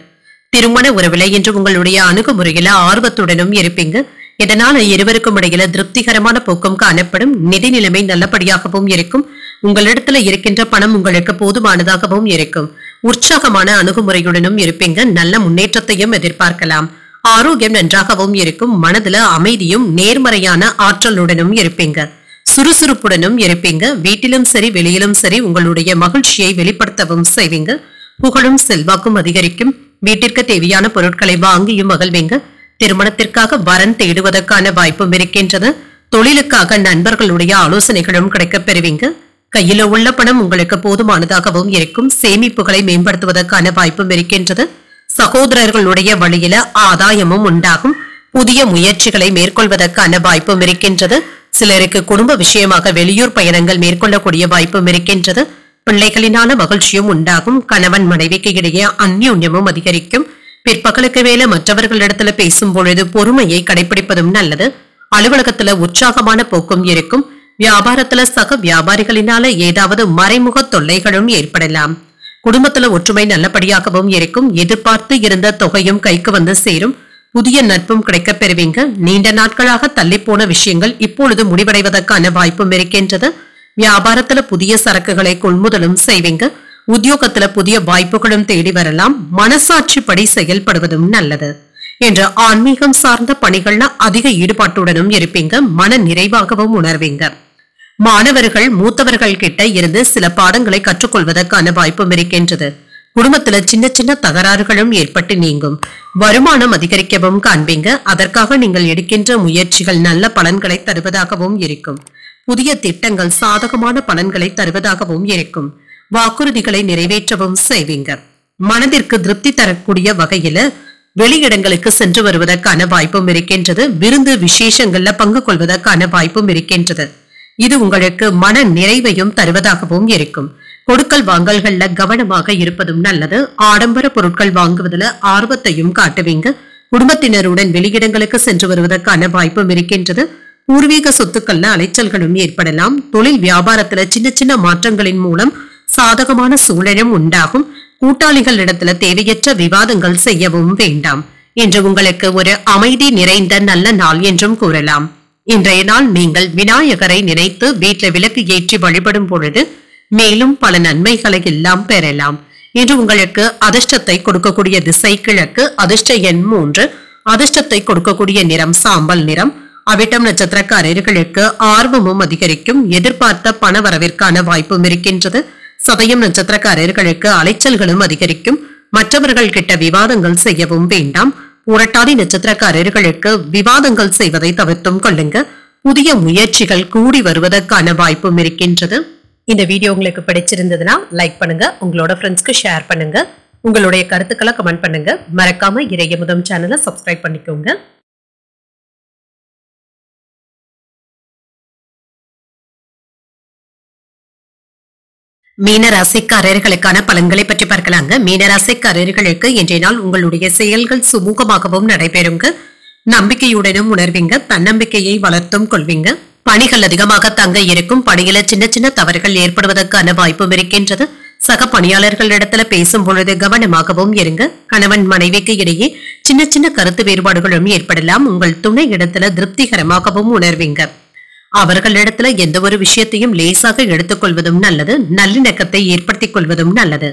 திருமண உறவுல என்று உங்களுடைய அணுகுமுறையில ஆர்வத்துடனும் இருப்பீங்க. இதனால இருவருக்கும் இடையில திருப்திகரமான போக்கும் காணப்படும். நிதி நிலைமை நல்லபடியாகவும் இருக்கும். உங்களிடத்துல இருக்கின்ற பணம் உங்களுக்கு போதுமானதாகவும் இருக்கும். உற்சாகமான அணுகுமுறையுடனும் இருப்பீங்க. நல்ல முன்னேற்றத்தையும் எதிர்பார்க்கலாம். ஆரோக்கியம் நன்றாகவும் இருக்கும். மனதுல அமைதியும் நேர்மறையான ஆற்றலுடனும் இருப்பீங்க. சுறுசுறுப்புடனும் இருப்பீங்க. வீட்டிலும் சரி வெளியிலும் சரி உங்களுடைய மகிழ்ச்சியை வெளிப்படுத்தவும் செய்வீங்க. புகழும் செல்வாக்கும் அதிகரிக்கும். வீட்டிற்கு தேவையான பொருட்களை வாங்கியும் மகிழ்வீங்க. திருமணத்திற்காக வரன் தேடுவதற்கான வாய்ப்பும் இருக்கின்றது. தொழிலுக்காக நண்பர்களுடைய ஆலோசனைகளும் கிடைக்கப் பெறுவீங்க. கையில உள்ள பணம் உங்களுக்கு போதுமானதாகவும் இருக்கும். சேமிப்புகளை மேம்படுத்துவதற்கான வாய்ப்பும் இருக்கின்றது. சகோதரர்களுடைய வழியில ஆதாயமும் உண்டாகும். புதிய முயற்சிகளை மேற்கொள்வதற்கான வாய்ப்பும் இருக்கின்றது. சிலருக்கு குடும்ப விஷயமாக வெளியூர் பயணங்கள் மேற்கொள்ளக்கூடிய வாய்ப்பும் இருக்கின்றது. பிள்ளைகளினால மகிழ்ச்சியும் உண்டாகும். கணவன் மனைவிக்கு இடையே அந்யோன்யமும் அதிகரிக்கும். பிற்பகலுக்கு வேலை மற்றவர்களிடத்துல பேசும் பொழுது பொறுமையை கடைபிடிப்பதும் நல்லது. அலுவலகத்துல உற்சாகமான போக்கும் இருக்கும். வியாபாரத்துல சக வியாபாரிகளினால ஏதாவது மறைமுக தொல்லைகளும் ஏற்படலாம். குடும்பத்துல ஒற்றுமை நல்லபடியாகவும் இருக்கும். எதிர்பார்த்து இருந்த தொகையும் கைக்கு வந்து சேரும். புதிய நட்பும் கிடைக்கப் பெறுவீங்க. நீண்ட நாட்களாக தள்ளி போன விஷயங்கள் இப்பொழுது முடிவடைவதற்கான வாய்ப்பும் இருக்கின்றது. வியாபாரத்துல புதிய சரக்குகளை கொள்முதலும் செய்வீங்க. உத்தியோகத்துல புதிய வாய்ப்புகளும் தேடி வரலாம். மனசாட்சிப்படி செயல்படுவதும் நல்லது. என்ற ஆன்மீகம் சார்ந்த பணிகள்ல அதிக ஈடுபாட்டுடனும் இருப்பீங்க. மன நிறைவாகவும் உணர்வீங்க. மாணவர்கள் மூத்தவர்கள் கிட்ட இருந்து சில பாடங்களை கற்றுக்கொள்வதற்கான வாய்ப்பும் இருக்கின்றது. குடும்பத்துல சின்ன சின்ன தகராறுகளும் ஏற்பட்டு நீங்கும். வருமானம் அதிகரிக்கவும் காண்பீங்க. அதற்காக நீங்கள் எடுக்கின்ற முயற்சிகள் நல்ல பலன்களை தருவதாகவும் இருக்கும். புதிய திட்டங்கள் சாதகமான பலன்களை தருவதாகவும் இருக்கும். வாக்குறுதிகளை நிறைவேற்றவும் செய்வீங்க. மனதிற்கு திருப்தி தரக்கூடிய வகையில வெளியிடங்களுக்கு சென்று வருவதற்கான வாய்ப்பும் இருக்கின்றது. விருந்து விசேஷங்கள்ல பங்கு கொள்வதற்கான வாய்ப்பும் இருக்கின்றது. இது உங்களுக்கு மன நிறைவையும் தருவதாகவும் இருக்கும். கொடுக்கல் வாங்கல்கள்ல கவனமாக இருப்பதும் நல்லது. ஆடம்பர பொருட்கள் வாங்குவதில் ஆர்வத்தையும் காட்டுவீங்க. குடும்பத்தினருடன் வெளியிடங்களுக்கு சென்று வருவதற்கான வாய்ப்பும் இருக்கின்றது. பூர்வீக சொத்துக்கள்ல அலைச்சல்களும் ஏற்படலாம். தொழில் வியாபாரத்துல சின்ன சின்ன மாற்றங்களின் மூலம் சாதகமான சூழலும் உண்டாகும். கூட்டாளிகள் இடத்துல தேவையற்ற விவாதங்கள் செய்யவும் வேண்டாம். இன்று உங்களுக்கு ஒரு அமைதி நிறைந்த நல்ல நாள் என்றும் கூறலாம். இன்றைய நாள் நீங்கள் விநாயகரை நினைத்து வீட்டில் விளக்கு ஏற்றி வழிபடும் பொழுது மேலும் பல நன்மைகளை எல்லாம் பெறலாம். இன்று உங்களுக்கு அதிர்ஷ்டத்தை கொடுக்கக்கூடிய திசை கிழக்கு, அதிர்ஷ்ட எண் 3, அதிர்ஷ்டத்தை கொடுக்கக்கூடிய நிறம் சாம்பல் நிறம். அவிட்டம் நட்சத்திரக்காரர்களுக்கு ஆர்வமும் அதிகரிக்கும், எதிர்பார்த்த பண வரவிற்கான வாய்ப்பும் இருக்கின்றது. சதயம் நட்சத்திரக்காரர்களுக்கு அலைச்சல்களும் அதிகரிக்கும், மற்றவர்கள் கிட்ட விவாதங்கள் செய்யவும் வேண்டாம். புரட்டாதி நட்சத்திரக்காரர்களுக்கு விவாதங்கள் செய்வதை தவிர்த்தும் கொள்ளுங்க. புதிய முயற்சிகள் கூடி வருவதற்கான வாய்ப்பும் இருக்கின்றது. இந்த வீடியோ உங்களுக்கு பிடிச்சிருந்ததுன்னா லைக் பண்ணுங்க, உங்களோட ஃப்ரெண்ட்ஸ்க்கு ஷேர் பண்ணுங்க, உங்களுடைய கருத்துக்களை கமெண்ட் பண்ணுங்க. மறக்காம இறையமுதம் சேனலை சப்ஸ்கிரைப் பண்ணிக்கோங்க. மீனராசிக்காரர்களுக்கான பலன்களை பற்றி பார்க்கலாங்க. மீனராசிக்காரர்களுக்கு இன்றைய நாள் உங்களுடைய செயல்கள் சுமூகமாகவும் நடைபெறுங்க. நம்பிக்கையுடனும் உணர்வீங்க, தன்னம்பிக்கையை வளர்த்தும் கொள்வீங்க. பணிகள் அதிகமாக தங்க இருக்கும், பணியில சின்ன சின்ன தவறுகள் ஏற்படுவதற்கான வாய்ப்பும் இருக்கின்றது. சக பணியாளர்களிடத்துல பேசும் பொழுது கவனமாகவும் இருங்க. கணவன் மனைவிக்கு இடையே சின்ன சின்ன கருத்து வேறுபாடுகளும் ஏற்படலாம். உங்கள் துணை இடத்துல திருப்திகரமாகவும் உணர்வீங்க. அவர்களிடத்துல எந்த ஒரு விஷயத்தையும் லேசாக எடுத்துக்கொள்வதும் நல்லது. நல்லிணக்கத்தை ஏற்படுத்திக் கொள்வதும் நல்லது.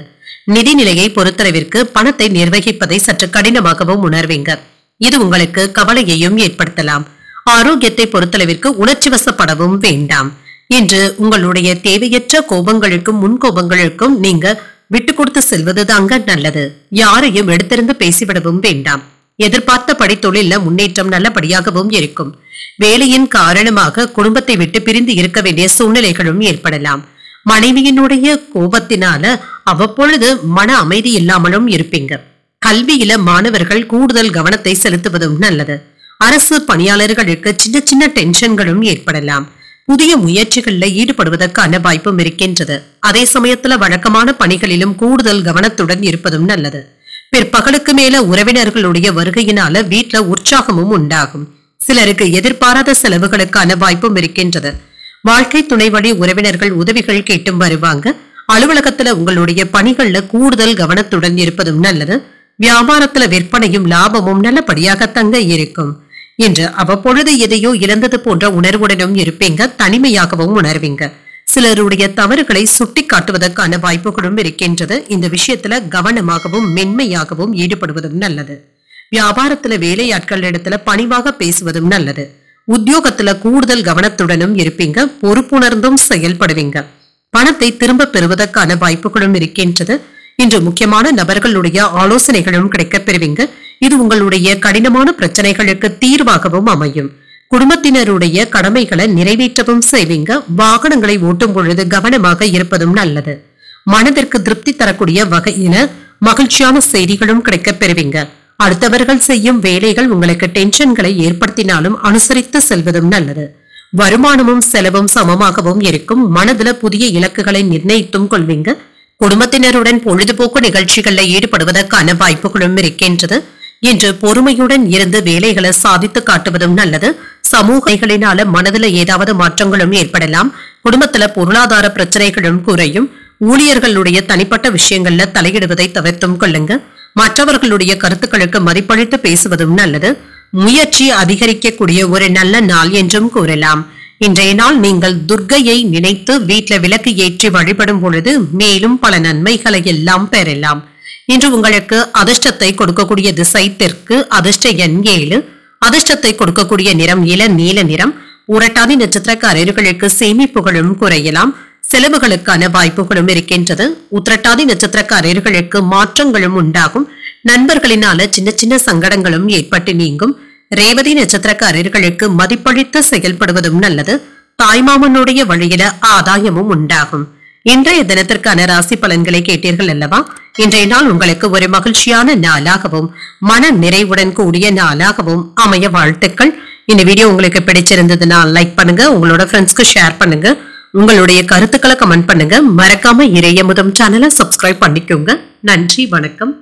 நிதிநிலையை பொறுத்தளவிற்கு பணத்தை நிர்வகிப்பதை சற்று கடினமாகவும் உணர்வீங்க. இது உங்களுக்கு கவலையையும் ஏற்படுத்தலாம். ஆரோக்கியத்தை பொறுத்தளவிற்கு உணர்ச்சி வசப்படவும் வேண்டாம். இன்று உங்களுடைய தேவையற்ற கோபங்களுக்கும் முன்கோபங்களுக்கும் நீங்க விட்டு கொடுத்து செல்வது தாங்க நல்லது. யாரையும் எடுத்திருந்து பேசிவிடவும் வேண்டாம். எதிர்பார்த்தபடி தொழில முன்னேற்றம் நல்லபடியாகவும் இருக்கும். வேலையின் காரணமாக குடும்பத்தை விட்டு பிரிந்து இருக்க வேண்டிய சூழ்நிலைகளும் ஏற்படலாம். மனைவியினுடைய கோபத்தினால அவ்வப்பொழுது மன அமைதி இல்லாமலும் இருப்பீங்க. கல்வியில மாணவர்கள் கூடுதல் கவனத்தை செலுத்துவதும் நல்லது. அரசு பணியாளர்களுக்கு சின்ன சின்ன டென்ஷன்களும் ஏற்படலாம். புதிய முயற்சிகளில் ஈடுபடுவதற்கான வாய்ப்பும் இருக்கின்றது. அதே சமயத்துல வழக்கமான பணிகளிலும் கூடுதல் கவனத்துடன் இருப்பதும் நல்லது. பிற்பகலுக்கு மேல உறவினர்களுடைய வருகையினால வீட்டுல உற்சாகமும் உண்டாகும். சிலருக்கு எதிர்பாராத செலவுகளுக்கான வாய்ப்பும் இருக்கின்றது. வாழ்க்கை துணை வழி உறவினர்கள் உதவிகள் கேட்டும் வருவாங்க. அலுவலகத்துல உங்களுடைய பணிகள்ல கூடுதல் கவனத்துடன் இருப்பதும் நல்லது. வியாபாரத்துல விற்பனையும் லாபமும் நல்லபடியாக தங்க இருக்கும். என்று அவ்வப்பொழுது எதையோ இழந்தது போன்ற உணர்வுடனும் இருப்பீங்க. தனிமையாகவும் உணர்வீங்க. சிலருடைய தவறுகளை சுட்டி காட்டுவதற்கான வாய்ப்புகளும் இருக்கின்றது. இந்த விஷயத்துல கவனமாகவும் மென்மையாகவும் ஈடுபடுவதும் நல்லது. வியாபாரத்துல வேலையாட்களிடத்துல பணிவாக பேசுவதும் நல்லது. உத்தியோகத்துல கூடுதல் கவனத்துடனும் இருப்பீங்க. பொறுப்புணர்ந்தும் செயல்படுவீங்க. பணத்தை திரும்ப பெறுவதற்கான வாய்ப்புகளும் இருக்கின்றது. இன்று முக்கியமான நபர்களுடைய ஆலோசனைகளும் கிடைக்கப் பெறுவீங்க. இது உங்களுடைய கடினமான பிரச்சனைகளுக்கு தீர்வாகவும் அமையும். குடும்பத்தினருடைய கடமைகளை நிறைவேற்றவும் செய்வீங்க. வாகனங்களை ஓட்டும் பொழுது கவனமாக இருப்பதும் நல்லது. மனதிற்கு திருப்தி தரக்கூடிய வகையில மகிழ்ச்சியான செய்திகளும் கிடைக்கப் பெறுவீங்க. அடுத்தவர்கள் செய்யும் வேலைகள் உங்களுக்கு டென்ஷன்களை ஏற்படுத்தினாலும் அனுசரித்து செல்வதும் நல்லது. வருமானமும் செலவும் சமமாகவும் இருக்கும். மனதுல புதிய இலக்குகளை நிர்ணயித்தும் கொள்வீங்க. குடும்பத்தினருடன் பொழுதுபோக்கு நிகழ்ச்சிகளில் ஈடுபடுவதற்கான வாய்ப்புகளும் இருக்கின்றது. இன்று பொறுமையுடன் இருந்து வேலைகளை சாதித்து காட்டுவதும் நல்லது. சமூகங்களினால மனதில் ஏதாவது மாற்றங்களும் ஏற்படலாம். குடும்பத்துல பொருளாதார பிரச்சனைகளும் குறையும். ஊழியர்களுடைய தனிப்பட்ட விஷயங்கள்ல தலையிடுவதை தவிர்த்தும் கொள்ளுங்க. மற்றவர்களுடைய கருத்துக்களுக்கு மதிப்பளித்து பேசுவதும் நல்லது. முயற்சி அதிகரிக்கக்கூடிய ஒரு நல்ல நாள் என்றும் கூறலாம். இன்றைய நாள் நீங்கள் துர்க்கையை நினைத்து வீட்டில் விளக்கு ஏற்றி வழிபடும் பொழுது மேலும் பல நன்மைகளை எல்லாம் பெறலாம். இன்று உங்களுக்கு அதிர்ஷ்டத்தை கொடுக்கக்கூடிய திசை தெற்கு, அதிர்ஷ்ட எண் 7, அதிர்ஷ்டத்தை கொடுக்கக்கூடிய நிறம் இள நீல நிறம். புரட்டாதி நட்சத்திரக்காரர்களுக்கு சேமிப்புகளும் குறையலாம். செலவுகளுக்கான வாய்ப்புகளும் இருக்கின்றது. உத்திரட்டாதி நட்சத்திரக்காரர்களுக்கு மாற்றங்களும் உண்டாகும். நண்பர்களினால சின்ன சின்ன சங்கடங்களும் ஏற்பட்டு நீங்கும். ரேவதி நட்சத்திரக்காரர்களுக்கு மதிப்பளித்து செயல்படுவதும் நல்லது. தாய்மாமனுடைய வழியில ஆதாயமும் உண்டாகும். இன்றைய தினத்திற்கான ராசி பலன்களை கேட்டீர்கள் அல்லவா? இன்றைய நாள் உங்களுக்கு ஒரு மகிழ்ச்சியான நாளாகவும் மன நிறைவுடன் கூடிய நாளாகவும் அமைய வாழ்த்துக்கள். இந்த வீடியோ உங்களுக்கு பிடிச்சிருந்ததுன்னா லைக் பண்ணுங்க, உங்களோட ஃப்ரெண்ட்ஸ்க்கு ஷேர் பண்ணுங்க, உங்களுடைய கருத்துக்களை கமெண்ட் பண்ணுங்க. மறக்காம இறையமுதம் சேனலை சப்ஸ்கிரைப் பண்ணிக்கோங்க. நன்றி, வணக்கம்.